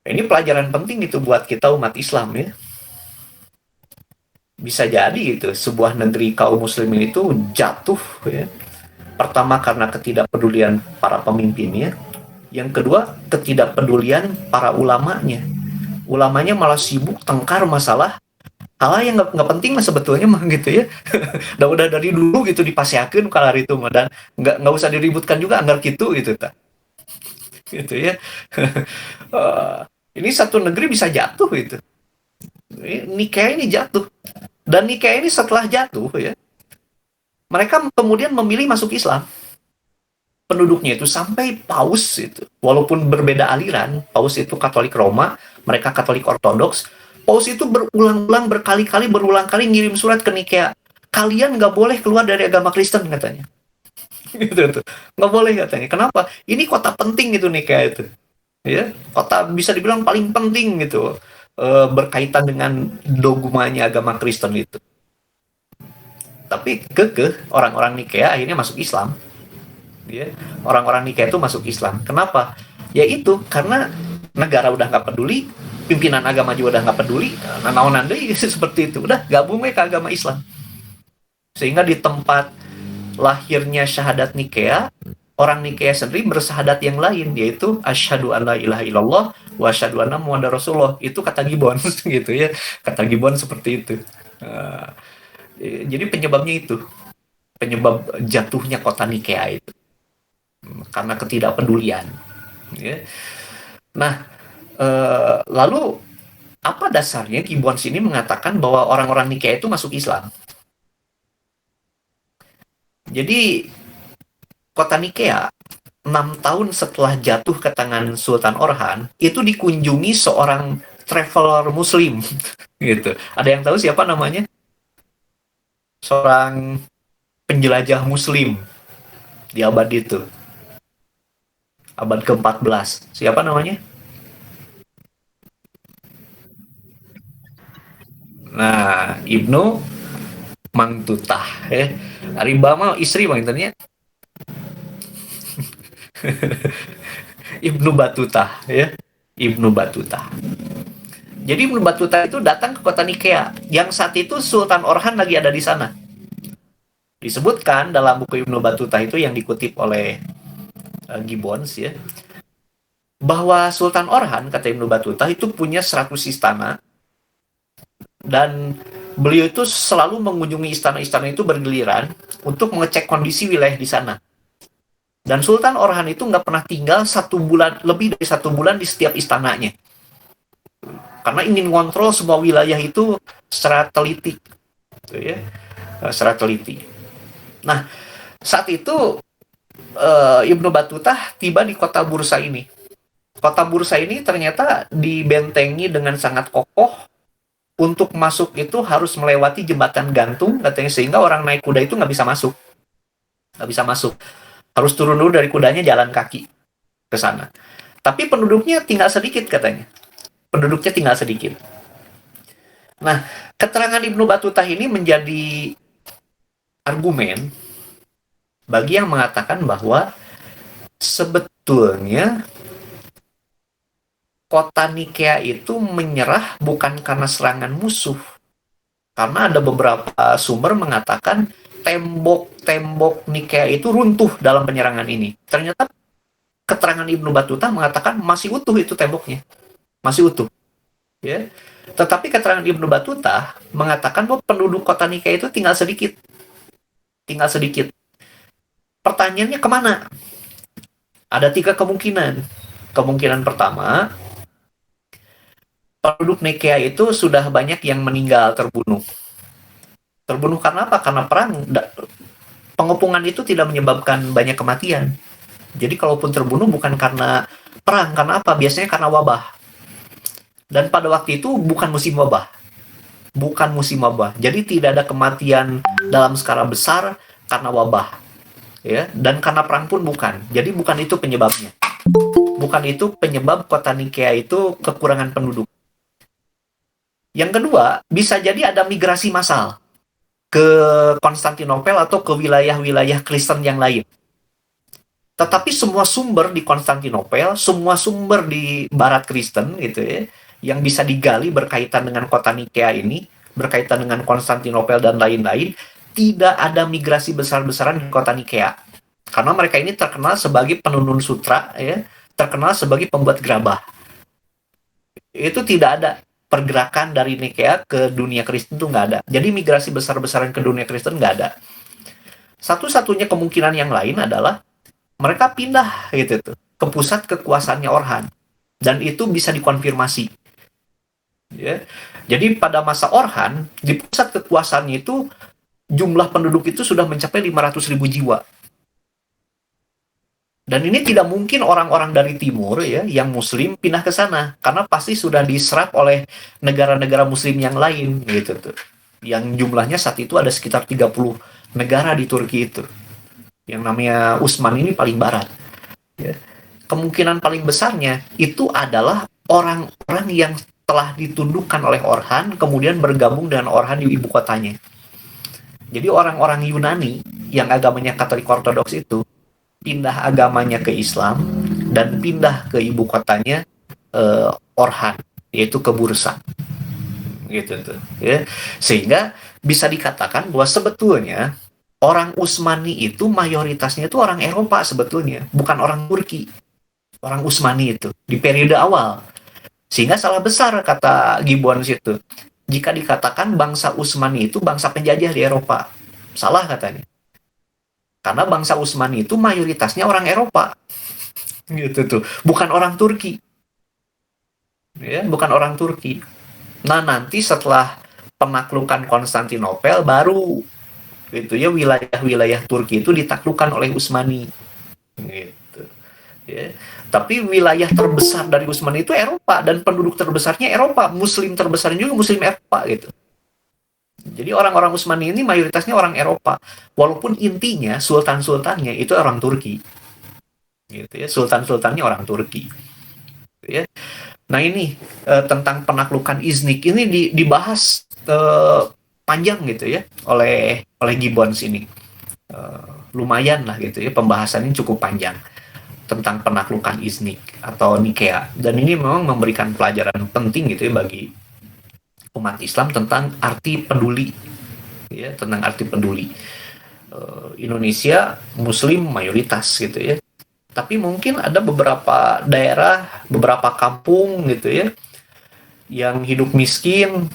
Ini pelajaran penting itu buat kita umat Islam ya. Bisa jadi gitu sebuah negeri kaum muslimin itu jatuh ya. Pertama karena ketidakpedulian para pemimpinnya, yang kedua ketidakpedulian para ulamanya. Ulamanya malah sibuk tengkar masalah hal yang nggak penting lah sebetulnya mah gitu ya. Udah dari dulu gitu dipasiakeun kalar itu mah, dan nggak usah diributkan juga anggar gitu ta. Gitu ya. Ini satu negeri bisa jatuh itu. Nikah ini jatuh. Dan Nikah ini setelah jatuh ya, mereka kemudian memilih masuk Islam. Penduduknya itu sampai Paus itu, walaupun berbeda aliran, Paus itu Katolik Roma, mereka Katolik Ortodoks. Paus itu berulang-ulang berulang kali ngirim surat ke Nikea. Kalian nggak boleh keluar dari agama Kristen katanya. Gitu tuh. Nggak boleh katanya. Kenapa? Ini kota penting itu Nikea itu. Ya, kota bisa dibilang paling penting gitu. Berkaitan dengan dogmanya agama Kristen itu. Tapi kekeh orang-orang Nikea akhirnya masuk Islam. Ya, orang-orang Nikea itu masuk Islam. Kenapa? Ya itu karena negara udah nggak peduli, pimpinan agama juga udah nggak peduli, naonan deui seperti itu. Udah gabung ke agama Islam. Sehingga di tempat lahirnya syahadat Nikea, orang Nikea sendiri bersyahadat yang lain, yaitu asyhadu an la ilaha illallah wa asyhadu anna muhammadar rasulullah. Itu kata Gibbons gitu ya. Kata Gibbons seperti itu. Jadi penyebabnya itu. Penyebab jatuhnya kota Nikea itu. Karena ketidakpedulian. Ya. Nah, lalu apa dasarnya Gibbons ini mengatakan bahwa orang-orang Nikea itu masuk Islam? Jadi kota Nikea 6 tahun setelah jatuh ke tangan Sultan Orhan itu dikunjungi seorang traveler Muslim gitu. Ada yang tahu siapa namanya? Seorang penjelajah Muslim di abad itu. abad ke-14. Siapa namanya? Nah, Ibnu Mangtutah ya. Rimba mah istri bang internet. Ibnu Batuta ya. Ibnu Batuta. Jadi Ibnu Batuta itu datang ke kota Nikea yang saat itu Sultan Orhan lagi ada di sana. Disebutkan dalam buku Ibnu Batuta itu yang dikutip oleh Gibbons ya, bahwa Sultan Orhan, kata Ibnu Batuta, itu punya 100 istana dan beliau itu selalu mengunjungi istana-istana itu bergiliran untuk mengecek kondisi wilayah di sana. Dan Sultan Orhan itu nggak pernah tinggal 1 bulan, lebih dari 1 bulan di setiap istananya. Karena ingin ngontrol semua wilayah itu secara teliti. Gitu ya. Secara teliti. Nah, saat itu Ibnu Battuta tiba di kota Bursa ini. Kota Bursa ini ternyata dibentengi dengan sangat kokoh. Untuk masuk itu harus melewati jembatan gantung, katanya, sehingga orang naik kuda itu nggak bisa masuk. Nggak bisa masuk. Harus turun dulu dari kudanya, jalan kaki ke sana. Tapi penduduknya tinggal sedikit, katanya. Penduduknya tinggal sedikit. Nah, keterangan Ibnu Battuta ini menjadi argumen bagi yang mengatakan bahwa sebetulnya kota Nikea itu menyerah bukan karena serangan musuh. Karena ada beberapa sumber mengatakan tembok-tembok Nikea itu runtuh dalam penyerangan ini. Ternyata keterangan Ibnu Battuta mengatakan masih utuh itu temboknya. Masih utuh. Ya. Tetapi keterangan Ibnu Battuta mengatakan bahwa penduduk kota Nikea itu tinggal sedikit. Tinggal sedikit. Pertanyaannya kemana? Ada 3 kemungkinan. Kemungkinan pertama, penduduk Nikea itu sudah banyak yang meninggal, terbunuh. Terbunuh karena apa? Karena perang. Pengepungan itu tidak menyebabkan banyak kematian. Jadi kalaupun terbunuh bukan karena perang, karena apa? Biasanya karena wabah. Dan pada waktu itu bukan musim wabah. Bukan musim wabah. Jadi tidak ada kematian dalam skala besar karena wabah. Ya, dan karena perang pun bukan. Jadi bukan itu penyebabnya. Bukan itu penyebab kota Nikea itu kekurangan penduduk. Yang kedua, bisa jadi ada migrasi massal ke Konstantinopel atau ke wilayah-wilayah Kristen yang lain. Tetapi semua sumber di Konstantinopel, semua sumber di Barat Kristen gitu ya, yang bisa digali berkaitan dengan kota Nikea ini, berkaitan dengan Konstantinopel dan lain-lain, tidak ada migrasi besar-besaran di kota Nikea. Karena mereka ini terkenal sebagai penunun sutra, ya, terkenal sebagai pembuat gerabah. Itu tidak ada pergerakan dari Nikea ke dunia Kristen, itu nggak ada. Jadi migrasi besar-besaran ke dunia Kristen nggak ada. Satu-satunya kemungkinan yang lain adalah mereka pindah gitu tuh ke pusat kekuasaannya Orhan, dan itu bisa dikonfirmasi. Ya. Jadi pada masa Orhan, di pusat kekuasaannya itu jumlah penduduk itu sudah mencapai 500.000 jiwa. Dan ini tidak mungkin orang-orang dari timur ya yang muslim pindah ke sana karena pasti sudah diserap oleh negara-negara muslim yang lain gitu tuh. Yang jumlahnya saat itu ada sekitar 30 negara di Turki itu. Yang namanya Utsman ini paling barat. Ya. Kemungkinan paling besarnya itu adalah orang-orang yang telah ditundukkan oleh Orhan kemudian bergabung dengan Orhan di ibu kotanya. Jadi orang-orang Yunani yang agamanya Katolik Ortodoks itu pindah agamanya ke Islam dan pindah ke ibu kotanya Orhan, yaitu ke Bursa, gitu tuh. Ya. Sehingga bisa dikatakan bahwa sebetulnya orang Utsmani itu mayoritasnya itu orang Eropa sebetulnya, bukan orang Turki. Orang Utsmani itu di periode awal. Sehingga salah besar kata Gibbons itu jika dikatakan bangsa Utsmani itu bangsa penjajah di Eropa. Salah katanya. Karena bangsa Utsmani itu mayoritasnya orang Eropa. Gitu tuh. Bukan orang Turki. Ya, bukan orang Turki. Nah, nanti setelah penaklukan Konstantinopel baru gitu ya wilayah-wilayah Turki itu ditaklukkan oleh Utsmani. Gitu. Ya. Tapi wilayah terbesar dari Utsmani itu Eropa dan penduduk terbesarnya Eropa, muslim terbesarnya juga muslim Eropa gitu. Jadi orang-orang Utsmani ini mayoritasnya orang Eropa, walaupun intinya sultan-sultannya itu orang Turki. gitu ya. Sultan-sultannya orang Turki, gitu ya. Nah ini tentang penaklukan Iznik ini dibahas panjang gitu ya oleh Gibbons ini. Lumayan lah gitu ya, pembahasannya cukup panjang tentang penaklukan Iznik atau Nikea, dan ini memang memberikan pelajaran penting gitu ya bagi umat Islam tentang arti peduli, ya, tentang arti peduli. Indonesia Muslim mayoritas gitu ya, tapi mungkin ada beberapa daerah, beberapa kampung gitu ya, yang hidup miskin,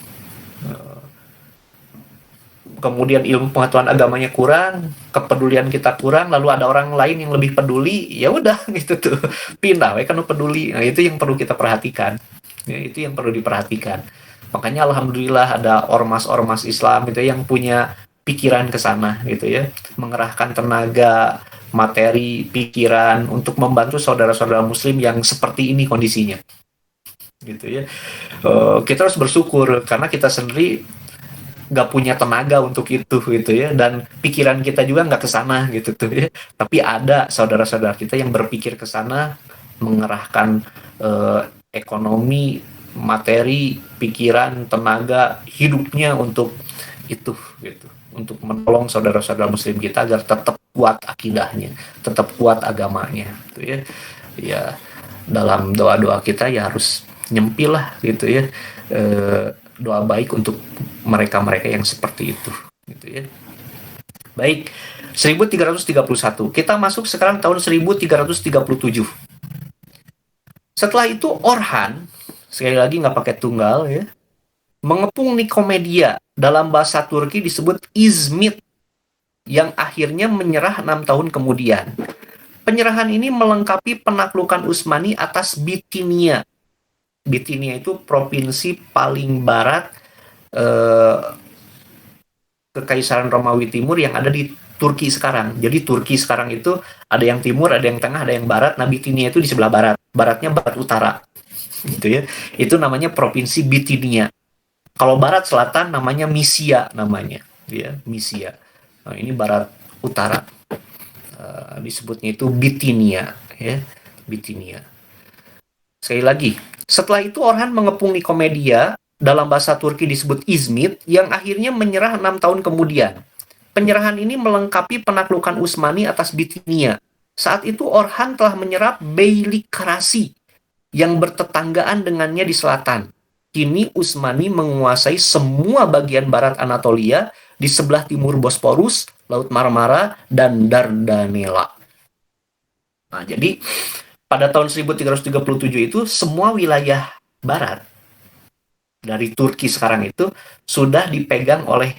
kemudian ilmu pengetahuan agamanya kurang, kepedulian kita kurang, lalu ada orang lain yang lebih peduli, ya udah gitu tuh, pindah we karena peduli. Nah, itu yang perlu kita perhatikan. Ya, itu yang perlu diperhatikan. Makanya alhamdulillah ada ormas-ormas Islam itu yang punya pikiran ke sana gitu ya, mengerahkan tenaga, materi, pikiran untuk membantu saudara-saudara muslim yang seperti ini kondisinya. Gitu ya. Kita harus bersyukur karena kita sendiri nggak punya tenaga untuk itu gitu ya, dan pikiran kita juga nggak ke sana gitu tuh ya, tapi ada saudara-saudara kita yang berpikir ke sana, mengerahkan ekonomi, materi, pikiran, tenaga hidupnya untuk itu gitu, untuk menolong saudara-saudara muslim kita agar tetap kuat akidahnya, tetap kuat agamanya gitu ya. Ya dalam doa-doa kita ya harus nyempil lah gitu ya, doa baik untuk mereka-mereka yang seperti itu gitu ya. Baik, 1331. Kita masuk sekarang tahun 1337. Setelah itu Orhan, sekali lagi nggak pakai tunggal ya, mengepung Nikomedia, dalam bahasa Turki disebut Izmit, yang akhirnya menyerah 6 tahun kemudian. Penyerahan ini melengkapi penaklukan Utsmani atas Bitinia. Bitinia itu provinsi paling barat Kekaisaran Romawi Timur yang ada di Turki sekarang. Jadi Turki sekarang itu ada yang timur, ada yang tengah, ada yang barat. Nah, Bitinia itu di sebelah barat. Baratnya barat utara. Gitu ya. Itu namanya provinsi Bitinia. Kalau barat selatan namanya Misia namanya, ya, Misia. Nah, ini barat utara. Disebutnya itu Bitinia, ya. Bitinia. Sekali lagi, setelah itu Orhan mengepung Nikomedia, dalam bahasa Turki disebut Izmit, yang akhirnya menyerah 6 tahun kemudian. Penyerahan ini melengkapi penaklukan Utsmani atas Bitinia. Saat itu Orhan telah menyerap Beylikkrasi yang bertetanggaan dengannya di selatan. Kini Utsmani menguasai semua bagian barat Anatolia di sebelah timur Bosporus, Laut Marmara, dan Dardanella. Nah, jadi pada tahun 1337 itu semua wilayah barat dari Turki sekarang itu sudah dipegang oleh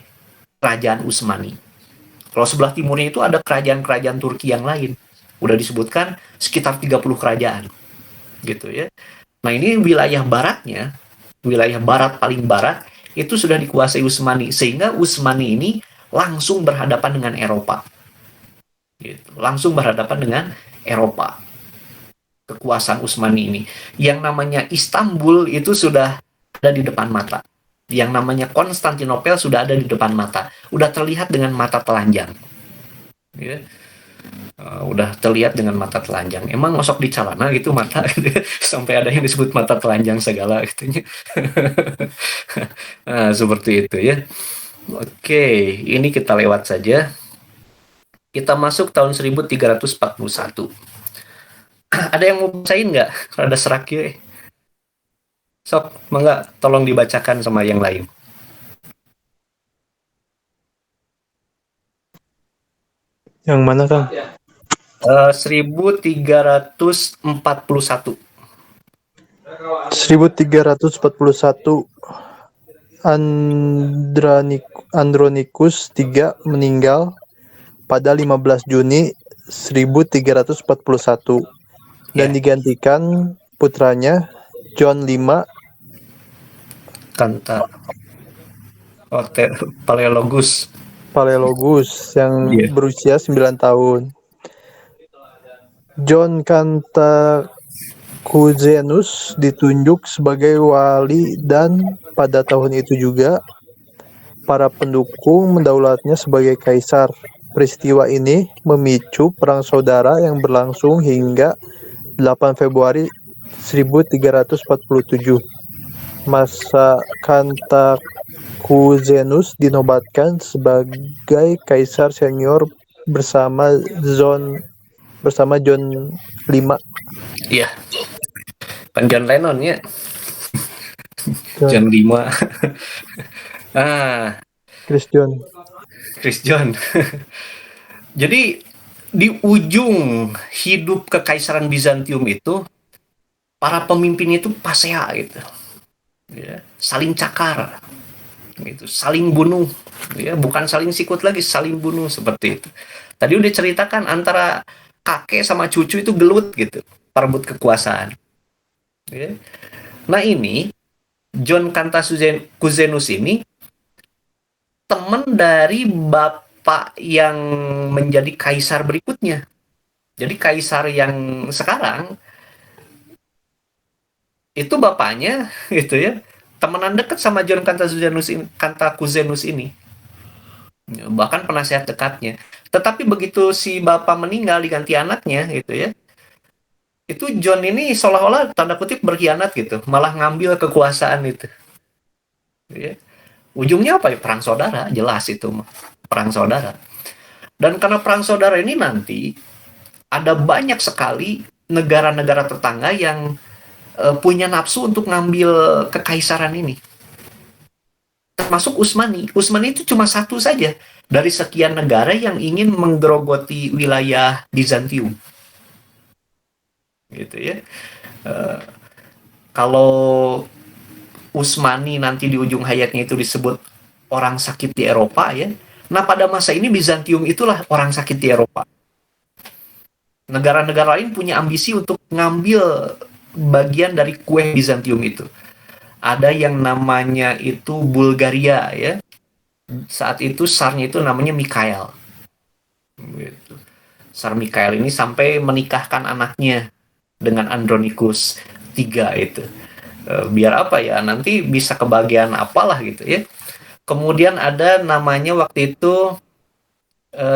kerajaan Utsmani. Kalau sebelah timurnya itu ada kerajaan-kerajaan Turki yang lain. Udah disebutkan sekitar 30 kerajaan. Gitu ya. Nah, ini wilayah baratnya, wilayah barat paling barat itu sudah dikuasai Utsmani, sehingga Utsmani ini langsung berhadapan dengan Eropa. Gitu. Langsung berhadapan dengan Eropa. Kekuasaan Utsmani ini. Yang namanya Istanbul itu sudah ada di depan mata. Yang namanya Konstantinopel sudah ada di depan mata. Udah terlihat dengan mata telanjang. Ya. Udah terlihat dengan mata telanjang. Emang ngosok di celana gitu mata gitu. Sampai ada yang disebut mata telanjang segala gitu. Nah, seperti itu ya. Oke, ini kita lewat saja. Kita masuk tahun 1341. Ada yang mau bacain nggak? Rada serak ya. Sok, mangga tolong dibacakan sama yang lain. Yang mana, Kang? 1341. 1341. Andronicus III meninggal pada 15 Juni 1341 dan digantikan putranya John V Kanta Paleologus yang berusia 9 tahun. John Cantacuzenus ditunjuk sebagai wali, dan pada tahun itu juga para pendukung mendaulatnya sebagai kaisar. Peristiwa ini memicu perang saudara yang berlangsung hingga 8 Februari 1347. Masa Cantacuzenus dinobatkan sebagai kaisar senior bersama John V. Iya, kan John Lennon ya, John John 5. Ah, Christian. Chris John. Jadi di ujung hidup kekaisaran Bizantium itu, para pemimpin itu pasea gitu, ya, saling cakar, gitu, saling bunuh, ya, bukan saling sikut lagi, saling bunuh seperti itu. Tadi udah ceritakan antara kakek sama cucu itu gelut gitu, perebut kekuasaan. Ya. Nah ini John Cantacuzenus ini teman dari bapak yang menjadi kaisar berikutnya. Jadi kaisar yang sekarang itu bapaknya gitu ya, temenan dekat sama John Cantacuzenus ini. Bahkan penasehat dekatnya. Tetapi begitu si bapak meninggal diganti anaknya gitu ya. Itu John ini seolah-olah tanda kutip berkhianat gitu, malah ngambil kekuasaan itu. Ya. Ujungnya apa ya? Perang saudara, jelas itu perang saudara. Dan karena perang saudara ini nanti ada banyak sekali negara-negara tetangga yang punya nafsu untuk ngambil kekaisaran ini. Termasuk Utsmani. Utsmani itu cuma satu saja dari sekian negara yang ingin menggerogoti wilayah Bizantium. Gitu ya. Kalau Utsmani nanti di ujung hayatnya itu disebut orang sakit di Eropa ya. Nah pada masa ini Bizantium itulah orang sakit di Eropa. Negara-negara lain punya ambisi untuk ngambil bagian dari kue Bizantium itu. Ada yang namanya itu Bulgaria ya. Saat itu Tsarnya itu namanya Mikhail. Gitu. Tsar Mikhail ini sampai menikahkan anaknya dengan Andronicus III itu. Biar apa ya, nanti bisa kebagian apalah gitu ya. Kemudian ada namanya waktu itu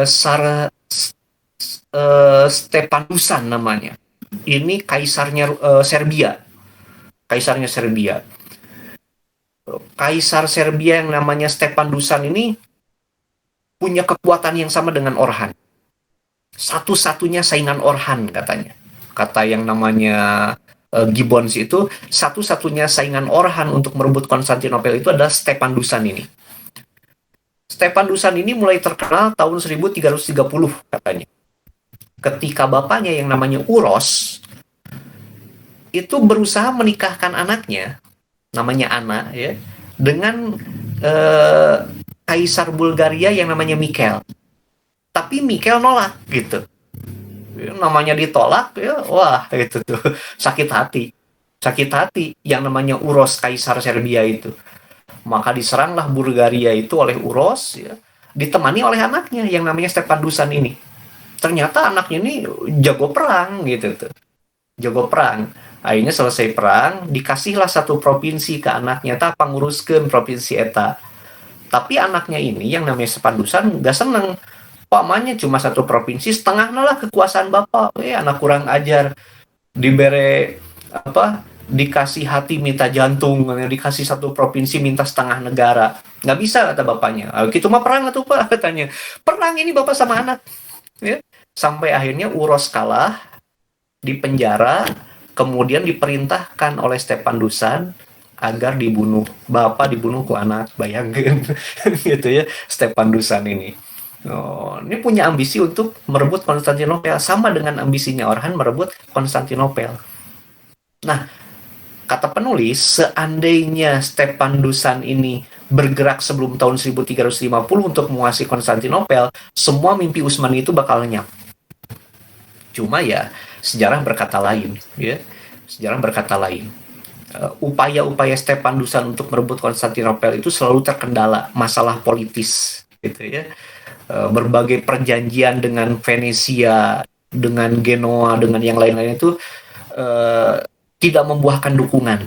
Tsar Stepanusan namanya. Ini kaisarnya Serbia. Kaisarnya Serbia. Kaisar Serbia yang namanya Stepan Dusan ini punya kekuatan yang sama dengan Orhan. Satu-satunya saingan Orhan katanya. Kata yang namanya Gibbons itu, satu-satunya saingan Orhan untuk merebut Konstantinopel itu adalah Stepan Dusan ini. Stepan Dusan ini mulai terkenal tahun 1330 katanya. Ketika bapaknya yang namanya Uros itu berusaha menikahkan anaknya namanya Anna ya dengan kaisar Bulgaria yang namanya Mikhail. Tapi Mikhail nolak gitu. Namanya ditolak ya, wah itu tuh sakit hati. Sakit hati yang namanya Uros kaisar Serbia itu. Maka diseranglah Bulgaria itu oleh Uros ya, ditemani oleh anaknya yang namanya Stepan Dusan ini. Ternyata anaknya ini jago perang gitu tuh. Jago perang. Akhirnya selesai perang, dikasihlah satu provinsi ke anaknya, tak panguruskeun provinsi eta. Tapi anaknya ini yang namanya Sepandusan gak seneng. Pamannya cuma satu provinsi, setengahnya lah kekuasaan bapak. Anak kurang ajar. Dibere apa? Dikasih hati minta jantung, dikasih satu provinsi minta setengah negara. Gak bisa kata bapaknya. Gitu mah perang atau pak katanya. Perang ini bapak sama anak. Ya. Sampai akhirnya Uros kalah, dipenjara. Kemudian diperintahkan oleh Stepan Dusan agar dibunuh. Bapak dibunuh ke anak, bayangkan. Gitu ya, Stepan Dusan ini. Oh, ini punya ambisi untuk merebut Konstantinopel. Sama dengan ambisinya Orhan merebut Konstantinopel. Nah, kata penulis, seandainya Stepan Dusan ini bergerak sebelum tahun 1350 untuk menguasai Konstantinopel, semua mimpi Utsmani itu bakal lenyap. Cuma ya, sejarah berkata lain ya. Sejarah berkata lain. Upaya-upaya Stepan Dusan untuk merebut Konstantinopel itu selalu terkendala masalah politis gitu ya. Berbagai perjanjian dengan Venesia, dengan Genoa, dengan yang lain-lain itu tidak membuahkan dukungan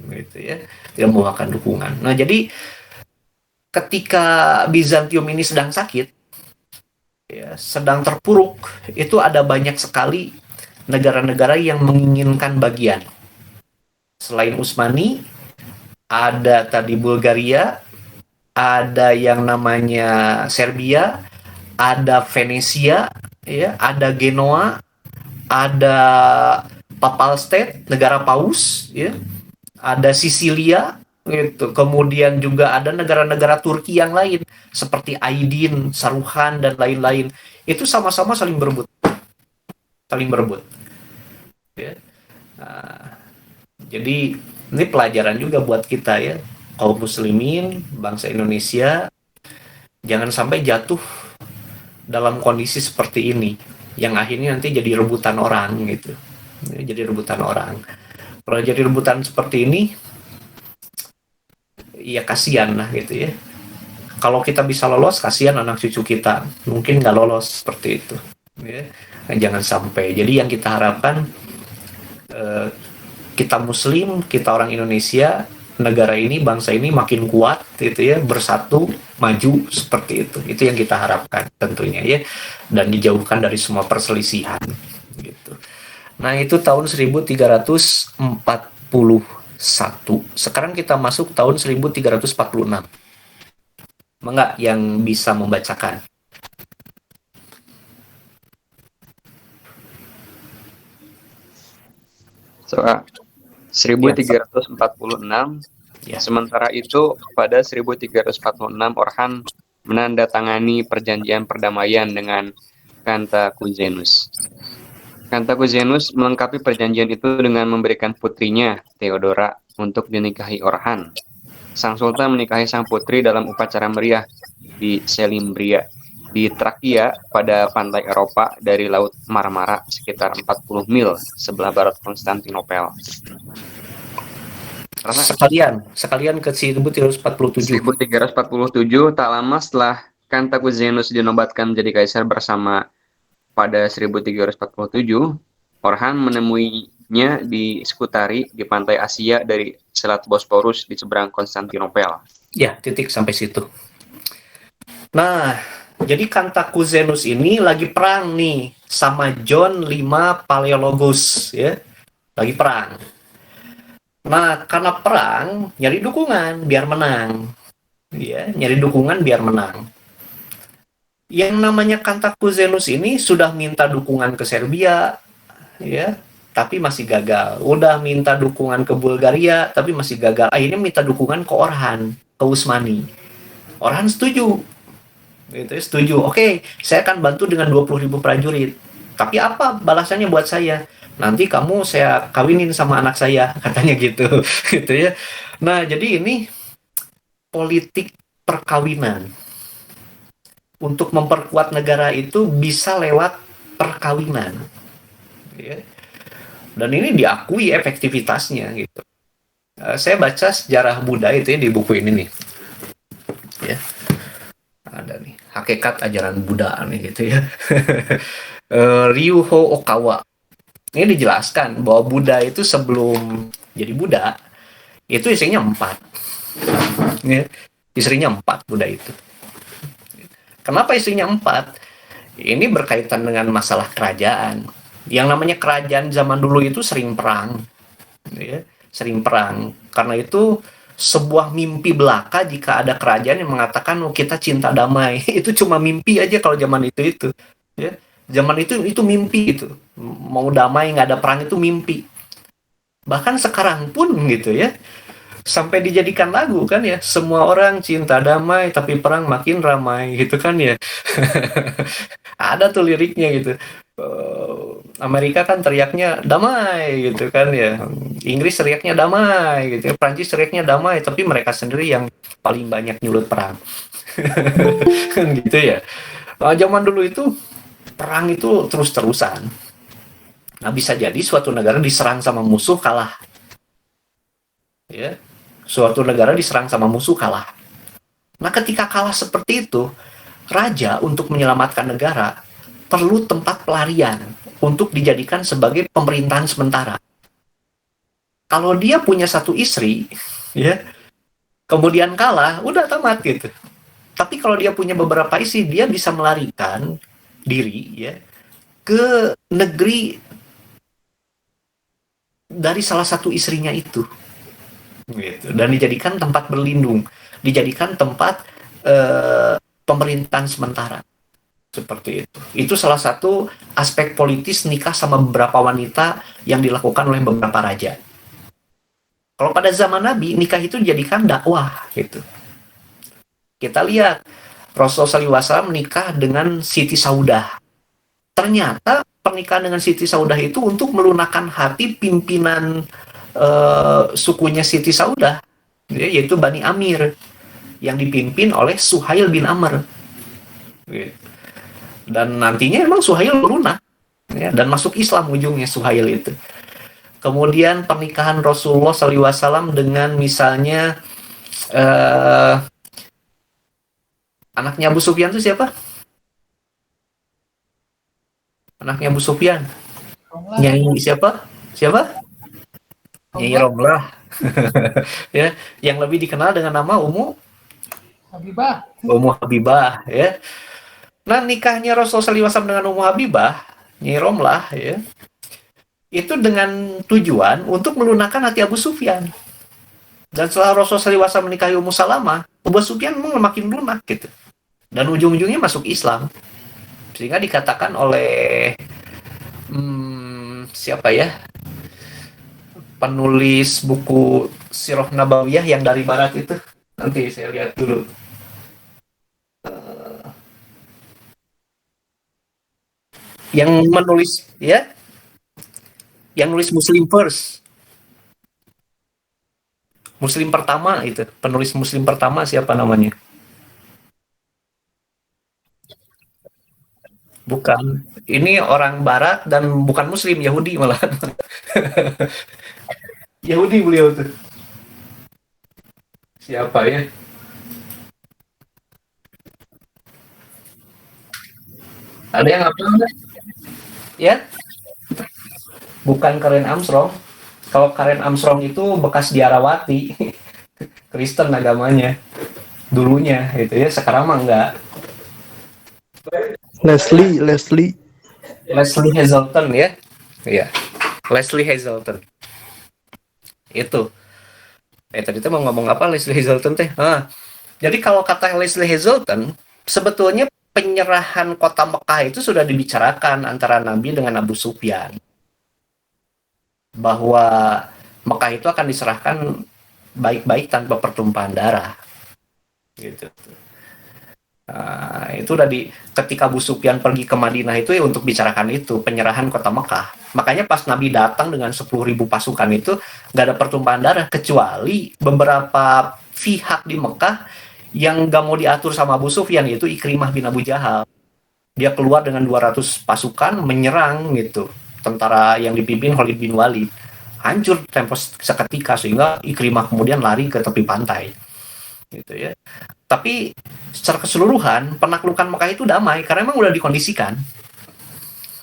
gitu ya. Tidak membuahkan dukungan. Nah, jadi ketika Bizantium ini sedang sakit, ya, sedang terpuruk, itu ada banyak sekali negara-negara yang menginginkan bagian. Selain Utsmani, ada tadi Bulgaria, ada yang namanya Serbia, ada Venesia, ya, ada Genoa, ada Papal State, negara Paus, ya, ada Sisilia, gitu. Kemudian juga ada negara-negara Turki yang lain seperti Aydin, Saruhan dan lain-lain. Itu sama-sama saling berebut. Ya. Nah, jadi ini pelajaran juga buat kita ya, kaum muslimin, bangsa Indonesia, jangan sampai jatuh dalam kondisi seperti ini yang akhirnya nanti jadi rebutan orang gitu. Jadi rebutan orang. Kalau jadi rebutan seperti ini, ya kasihan lah gitu ya. Kalau kita bisa lolos, kasihan anak cucu kita. Mungkin nggak lolos seperti itu. Ya. Nah, jangan sampai. Jadi yang kita harapkan, kita Muslim, kita orang Indonesia, negara ini, bangsa ini makin kuat, gitu ya, bersatu, maju seperti itu. Itu yang kita harapkan tentunya ya, dan dijauhkan dari semua perselisihan. Gitu. Nah itu tahun 1341. Sekarang kita masuk tahun 1346. Enggak yang bisa membacakan? Soal 1346. Ya. Sementara itu, pada 1346 Orhan menandatangani perjanjian perdamaian dengan Kantakuzenus. Kantakuzenus melengkapi perjanjian itu dengan memberikan putrinya, Theodora, untuk dinikahi Orhan. Sang Sultan menikahi sang putri dalam upacara meriah di Selimbria, di Trakia pada pantai Eropa dari Laut Marmara sekitar 40 mil sebelah barat Konstantinopel. Sekalian ke 1347. 1347, tak lama setelah Kantakuzenus dinobatkan menjadi kaisar bersama pada 1347, Orhan menemuinya di Skutari di pantai Asia dari Selat Bosporus di seberang Konstantinopel. Ya, titik sampai situ. Nah, jadi Kantakuzenus ini lagi perang nih sama John V Paleologus ya. Lagi perang. Nah, karena perang, nyari dukungan biar menang. Ya, nyari dukungan biar menang. Yang namanya Kantakuzenus ini sudah minta dukungan ke Serbia, ya, tapi masih gagal. Udah minta dukungan ke Bulgaria, tapi masih gagal. Akhirnya minta dukungan ke Orhan, ke Utsmani. Orhan setuju. Gitu, setuju. Oke, saya akan bantu dengan 20.000 prajurit. Tapi apa balasannya buat saya? Nanti kamu saya kawinin sama anak saya, katanya gitu. Gitu ya. Nah, jadi ini politik perkawinan. Untuk memperkuat negara itu bisa lewat perkawinan. Ya. Dan ini diakui efektivitasnya gitu. Saya baca sejarah Buddha itu ya di buku ini nih. Ya. Ada nih, Hakikat Ajaran Buddha nih gitu ya. Ryuho Okawa. Ini dijelaskan bahwa Buddha itu sebelum jadi Buddha itu istrinya 4. Ya. Istrinya 4 Buddha itu. Kenapa istrinya 4? Ini berkaitan dengan masalah kerajaan. Yang namanya kerajaan zaman dulu itu sering perang. Ya, sering perang. Karena itu sebuah mimpi belaka jika ada kerajaan yang mengatakan oh, kita cinta damai. Itu cuma mimpi aja kalau zaman itu. Ya. Zaman itu mimpi itu. Mau damai nggak ada perang itu mimpi. Bahkan sekarang pun gitu ya. Sampai dijadikan lagu kan ya, semua orang cinta damai tapi perang makin ramai gitu kan ya. Ada tuh liriknya gitu. Amerika kan teriaknya damai gitu kan ya, Inggris teriaknya damai gitu, Prancis teriaknya damai, tapi mereka sendiri yang paling banyak nyulut perang. Kan gitu ya. Zaman dulu itu perang itu terus-terusan. Nah bisa jadi suatu negara diserang sama musuh kalah. Ya. Suatu negara diserang sama musuh kalah. Nah ketika kalah seperti itu, raja untuk menyelamatkan negara perlu tempat pelarian untuk dijadikan sebagai pemerintahan sementara. Kalau dia punya satu istri, ya, kemudian kalah, udah tamat gitu. Tapi kalau dia punya beberapa istri, dia bisa melarikan diri ya ke negeri dari salah satu istrinya itu gitu, dan dijadikan tempat berlindung, dijadikan tempat pemerintahan sementara seperti itu. Itu salah satu aspek politis nikah sama beberapa wanita yang dilakukan oleh beberapa raja. Kalau pada zaman Nabi, nikah itu dijadikan dakwah gitu. Kita lihat Rasulullah SAW menikah dengan Siti Saudah. Ternyata pernikahan dengan Siti Saudah itu untuk melunakkan hati pimpinan sukunya Siti Saudah, yaitu Bani Amir, yang dipimpin oleh Suhail bin Amr. Dan nantinya emang Suhail lunak ya, dan masuk Islam ujungnya Suhail itu. Kemudian pernikahan Rasulullah SAW dengan misalnya anaknya Abu Sufyan itu siapa? Anaknya Abu Sufyan. Nyai siapa? Siapa? Nyai Romlah. Ya, yang lebih dikenal dengan nama Ummu Habibah ya. Nah, nikahnya Rasulullah SAW dengan Ummu Habibah, Nyai Romlah ya, itu dengan tujuan untuk melunakkan hati Abu Sufyan. Dan setelah Rasulullah SAW menikahi Ummu Salamah, Abu Sufyan makin lunak gitu. Dan ujung-ujungnya masuk Islam. Sehingga dikatakan oleh siapa ya? Penulis buku Sirah Nabawiyah yang dari barat itu. Nanti saya lihat dulu. Yang menulis ya, yang nulis Muslim First, Muslim pertama itu, penulis Muslim pertama siapa namanya? Bukan, ini orang Barat dan bukan Muslim, Yahudi malah. Yahudi beliau tuh. Siapa ya? Ada yang apa? Ya? Bukan Karen Armstrong. Kalau Karen Armstrong itu bekas biarawati. Kristen agamanya. Dulunya gitu ya, sekarang mah enggak. Leslie Hazelton ya. Iya. Leslie Hazelton. Itu. Tadi tuh mau ngomong apa Leslie Hazelton teh? Jadi kalau kata Leslie Hazelton, sebetulnya penyerahan kota Mekah itu sudah dibicarakan antara Nabi dengan Abu Sufyan. Bahwa Mekah itu akan diserahkan baik-baik tanpa pertumpahan darah. Gitu. Itu udah ketika Abu Sufyan pergi ke Madinah itu ya untuk bicarakan itu, penyerahan kota Mekah. Makanya pas Nabi datang dengan 10.000 pasukan itu nggak ada pertumpahan darah, kecuali beberapa pihak di Mekah yang nggak mau diatur sama Abu Sufyan, yaitu Ikrimah bin Abu Jahal. Dia keluar dengan 200 pasukan menyerang gitu, tentara yang dipimpin Khalid bin Walid. Hancur tempo seketika sehingga Ikrimah kemudian lari ke tepi pantai. Gitu ya. Tapi secara keseluruhan penaklukan Mekah itu damai karena memang udah dikondisikan.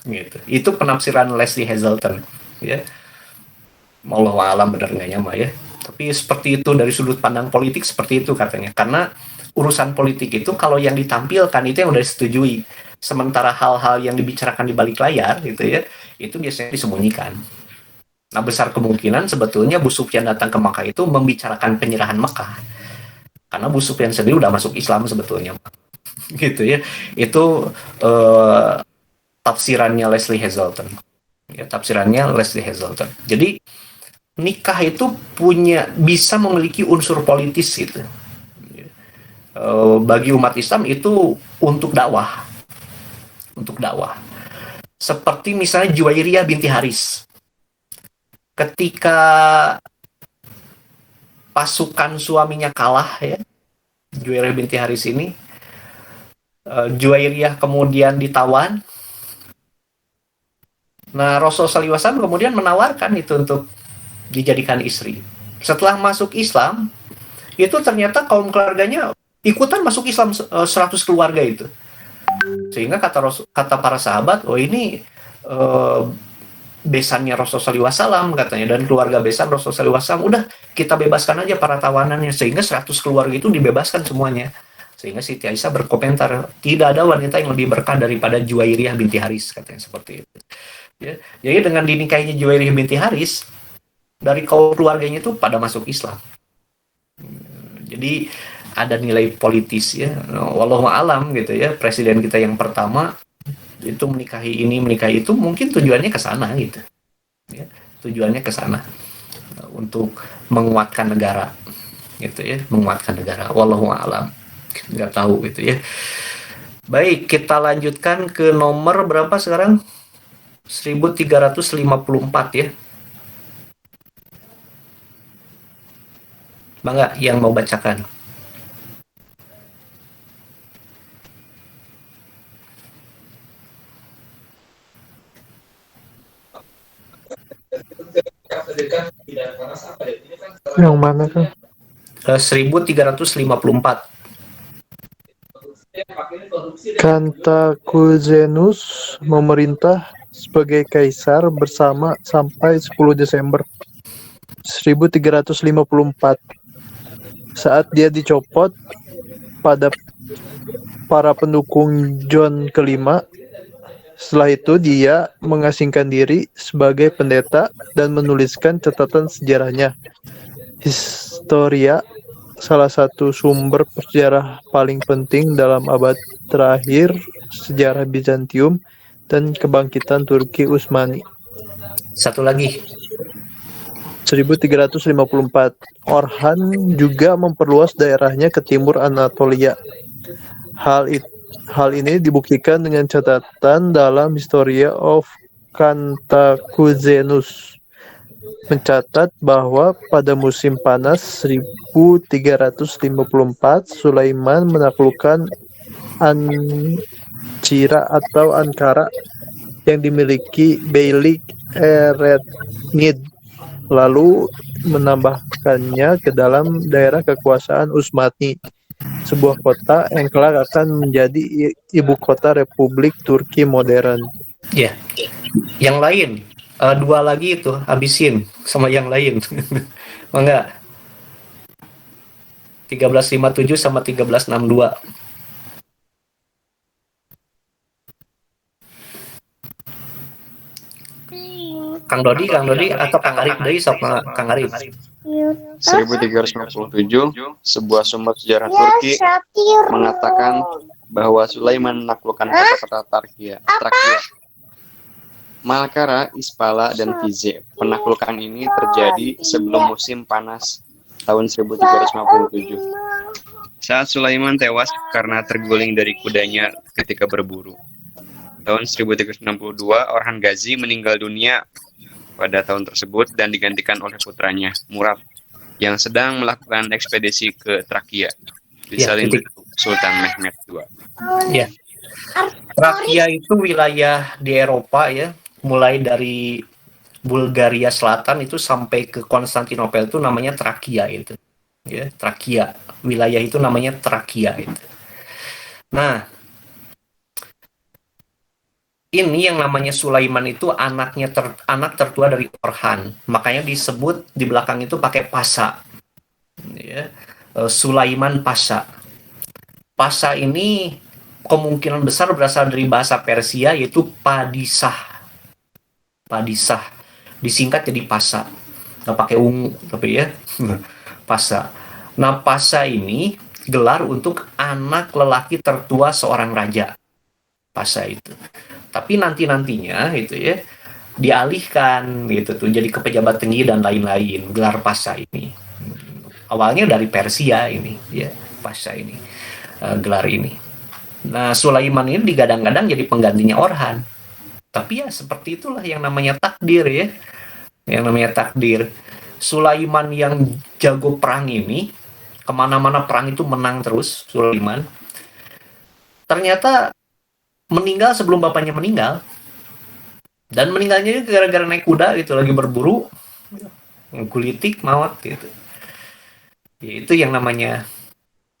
Gitu. Itu penafsiran Leslie Hazelton ya. Wallahu a'lam benar enggaknya mah ya. Tapi seperti itu dari sudut pandang politik seperti itu katanya. Karena urusan politik itu kalau yang ditampilkan itu yang udah disetujui. Sementara hal-hal yang dibicarakan di balik layar gitu ya, itu biasanya disembunyikan. Nah, besar kemungkinan sebetulnya Abu Sufyan datang ke Mekah itu membicarakan penyerahan Mekah. Karena Abu Sufyan sendiri udah masuk Islam sebetulnya. Gitu ya. Itu tafsirannya Leslie Hazelton. Ya, tafsirannya Leslie Hazelton. Jadi nikah itu bisa memiliki unsur politis gitu. Bagi umat Islam itu untuk dakwah. Untuk dakwah. Seperti misalnya Juwairiyah binti Haris. Ketika pasukan suaminya kalah ya, Juwairiyah binti Haris ini, Juwairiyah kemudian ditawan. Nah, Rasulullah SAW kemudian menawarkan itu untuk dijadikan istri. Setelah masuk Islam, itu ternyata kaum keluarganya ikutan masuk Islam 100 keluarga itu. Sehingga kata para sahabat, oh ini besannya Rasulullah SAW katanya, dan keluarga besan Rasulullah SAW, udah kita bebaskan aja para tawanannya, sehingga 100 keluarga itu dibebaskan semuanya. Sehingga Siti Aisyah berkomentar, tidak ada wanita yang lebih berkah daripada Juwairiyah binti Haris, katanya seperti itu. Ya. Jadi dengan dinikahinya Juwairiyah binti Haris, dari kaum keluarganya itu pada masuk Islam. Jadi ada nilai politis ya. Wallahu alam gitu ya. Presiden kita yang pertama itu menikahi ini, menikahi itu, mungkin tujuannya ke sana gitu. Ya. Tujuannya ke sana untuk menguatkan negara gitu ya, menguatkan negara. Wallahu alam. Nggak tahu gitu ya. Baik, kita lanjutkan ke nomor berapa sekarang? 1354 ya. Bangga yang mau bacakan. Yang mana kan? 1354. Cantacuzenus memerintah sebagai kaisar bersama sampai 10 Desember 1354. Saat dia dicopot pada para pendukung John kelima. Setelah itu dia mengasingkan diri sebagai pendeta dan menuliskan catatan sejarahnya. Historia, salah satu sumber sejarah paling penting dalam abad terakhir sejarah Bizantium dan kebangkitan Turki Utsmani. Satu lagi. 1354. Orhan juga memperluas daerahnya ke timur Anatolia. Hal ini dibuktikan dengan catatan dalam Historia of Cantacuzenus. Mencatat bahwa pada musim panas 1354, Sulaiman menaklukkan Ankara atau Ankara yang dimiliki Beylik Eretnid, lalu menambahkannya ke dalam daerah kekuasaan Utsmani, sebuah kota yang kelak akan menjadi ibu kota Republik Turki modern. Ya, yang lain. Dua lagi itu, habisin sama yang lain. Enggak. 1357 sama 1362. Kang Dodi atau Kang Arif deui sama Kang Arif. 1357, sebuah sumber sejarah Turki mengatakan bahwa Sulaiman menaklukkan kota-kota Trakia, Malkara, Ispala, dan Fize. Penaklukan ini terjadi sebelum musim panas tahun 1357. Saat Sulaiman tewas karena terguling dari kudanya ketika berburu. Tahun 1362, Orhan Gazi meninggal dunia pada tahun tersebut dan digantikan oleh putranya, Murad, yang sedang melakukan ekspedisi ke Trakia. Disalin Sultan Mehmed II. Ya. Trakia itu wilayah di Eropa ya, mulai dari Bulgaria Selatan itu sampai ke Konstantinopel itu namanya Trakia itu. Ya, Trakia. Wilayah itu namanya Trakia itu. Nah, ini yang namanya Sulaiman itu anak tertua dari Orhan. Makanya disebut di belakang itu pakai Pasha. Ya. Sulaiman Pasha. Pasha ini kemungkinan besar berasal dari bahasa Persia yaitu Padisah. Padisah. Disingkat jadi Pasha. Nggak pakai ungu tapi ya. Pasha. Nah, Pasha ini gelar untuk anak lelaki tertua seorang raja. Pasha itu. Tapi nantinya gitu ya dialihkan gitu tuh jadi ke pejabat tinggi dan lain-lain gelar Pasha ini. Awalnya dari Persia ini ya, Pasha ini gelar ini. Nah, Sulaiman ini digadang-gadang jadi penggantinya Orhan. Tapi ya seperti itulah yang namanya takdir ya. Yang namanya takdir. Sulaiman yang jago perang ini kemana-mana perang itu menang terus Sulaiman. Ternyata meninggal sebelum bapaknya meninggal, dan meninggalnya gara-gara naik kuda gitu lagi berburu, gulitik maut gitu. Ya, itu yang namanya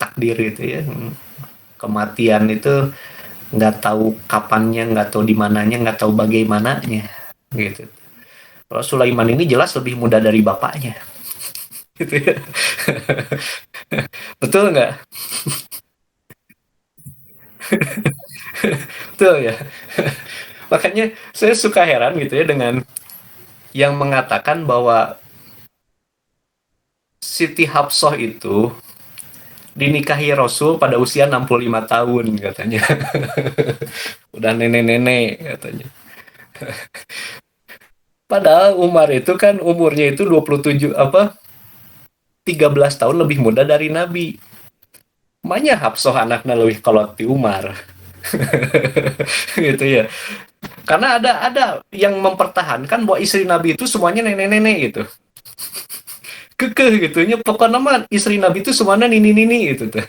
takdir gitu ya. Kematian itu nggak tahu kapannya, nggak tahu di mananya, nggak tahu bagaimananya gitu. Kalau Sulaiman ini jelas lebih muda dari bapaknya, gitu ya. Betul nggak? Betul ya. Makanya saya suka heran gitu ya dengan yang mengatakan bahwa Siti Hafsah itu dinikahi Rasul pada usia 65 tahun katanya. Udah nenek-nenek katanya. Padahal Umar itu kan umurnya itu 27 apa 13 tahun lebih muda dari Nabi. Makanya Hafsah anaknya lebih kolot di Umar. Gitu ya. Karena ada yang mempertahankan bahwa istri Nabi itu semuanya nenek-nenek gitu. Kekeh gitu nya pokoknya mah istri Nabi itu semuanya nini-nini gitu tuh.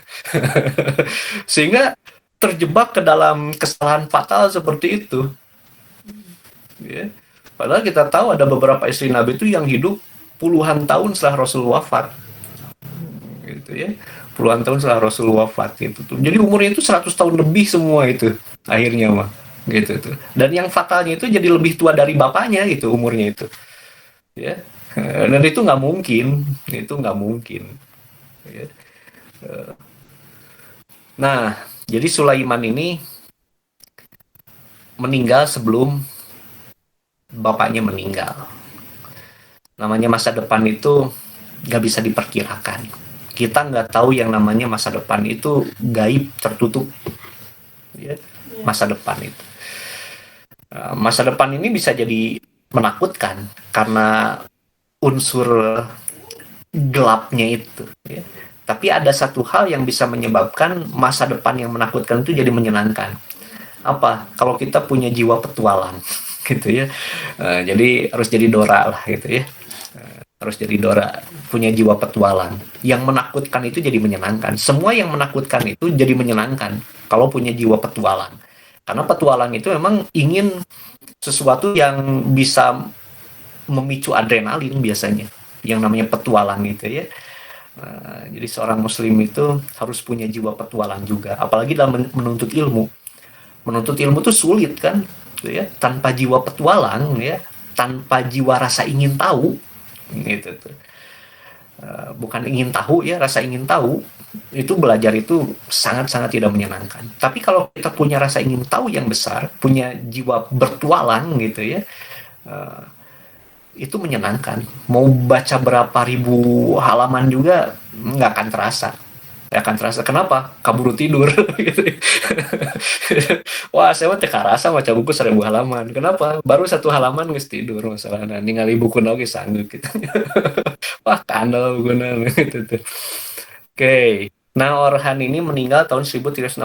Sehingga terjebak ke dalam kesalahan fatal seperti itu ya. Padahal kita tahu ada beberapa istri Nabi itu yang hidup puluhan tahun setelah Rasul wafat gitu ya, puluhan tahun setelah Rasul wafat gitu tuh. Jadi umurnya itu 100 tahun lebih semua itu akhirnya mah gitu tuh. Dan yang fatalnya itu jadi lebih tua dari bapaknya gitu umurnya itu ya. Dan itu nggak mungkin, itu nggak mungkin ya. Nah, jadi Sulaiman ini meninggal sebelum bapaknya meninggal. Namanya masa depan itu nggak bisa diperkirakan. Kita nggak tahu yang namanya masa depan itu gaib, tertutup. Ya, masa depan itu. Masa depan ini bisa jadi menakutkan karena unsur gelapnya itu. Ya. Tapi ada satu hal yang bisa menyebabkan masa depan yang menakutkan itu jadi menyenangkan. Apa? Kalau kita punya jiwa petualang, gitu ya. Jadi harus jadi Dora lah, gitu ya. Harus jadi Dora, punya jiwa petualang. Yang menakutkan itu jadi menyenangkan. Semua yang menakutkan itu jadi menyenangkan kalau punya jiwa petualang. Karena petualang itu memang ingin sesuatu yang bisa memicu adrenalin biasanya. Yang namanya petualang gitu ya. Jadi seorang muslim itu harus punya jiwa petualang juga. Apalagi dalam menuntut ilmu. Menuntut ilmu itu sulit kan, gitu ya. Tanpa jiwa petualang ya, tanpa jiwa rasa ingin tahu, gitu tuh. Bukan ingin tahu ya, rasa ingin tahu itu belajar itu sangat-sangat tidak menyenangkan. Tapi kalau kita punya rasa ingin tahu yang besar, punya jiwa bertualang gitu ya, itu menyenangkan. Mau baca berapa ribu halaman juga nggak akan terasa. Nggak akan terasa. Kenapa? Kabur tidur. Gitu. Wah, saya mah teka rasa baca buku 1000 halaman. Kenapa? Baru 1 halaman nggak tidur masalahnya. Ningali buku lagi sanggup gitu. Wah, kandel bukunya gitu tuh. Oke. Nah, Orhan ini meninggal tahun 1362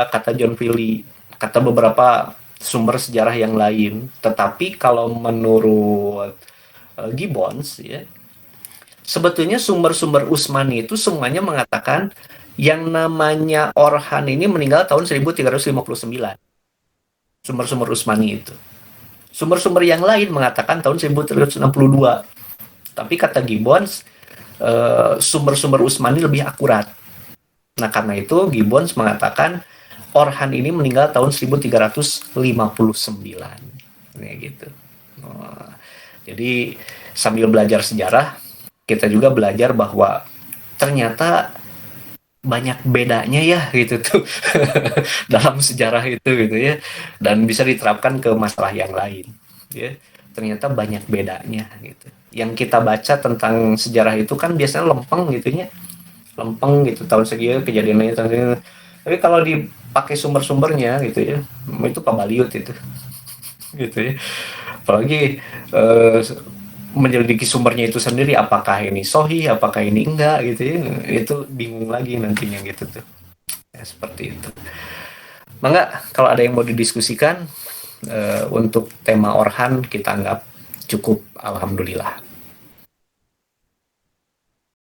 kata John Philly. Kata beberapa sumber sejarah yang lain. Tetapi kalau menurut Gibbons ya, sebetulnya sumber-sumber Utsmani itu semuanya mengatakan yang namanya Orhan ini meninggal tahun 1359. Sumber-sumber Utsmani itu. Sumber-sumber yang lain mengatakan tahun 1362. Tapi kata Gibbons, sumber-sumber Utsmani lebih akurat. Nah, karena itu Gibbons mengatakan Orhan ini meninggal tahun 1359. Kayak gitu. Jadi sambil belajar sejarah, kita juga belajar bahwa ternyata banyak bedanya ya gitu tuh dalam sejarah itu gitu ya, dan bisa diterapkan ke masalah yang lain ya. Ternyata banyak bedanya gitu. Yang kita baca tentang sejarah itu kan biasanya lempeng gitunya, lempeng gitu, tahun segini kejadiannya tahun segini. Tapi kalau dipakai sumber-sumbernya gitu ya, itu pabaliut itu gitu ya. Apalagi menyelidiki sumbernya itu sendiri, apakah ini sahih, apakah ini enggak gitu ya, itu bingung lagi nantinya gitu tuh ya, seperti itu. Mangga kalau ada yang mau didiskusikan untuk tema Orhan kita anggap cukup, alhamdulillah.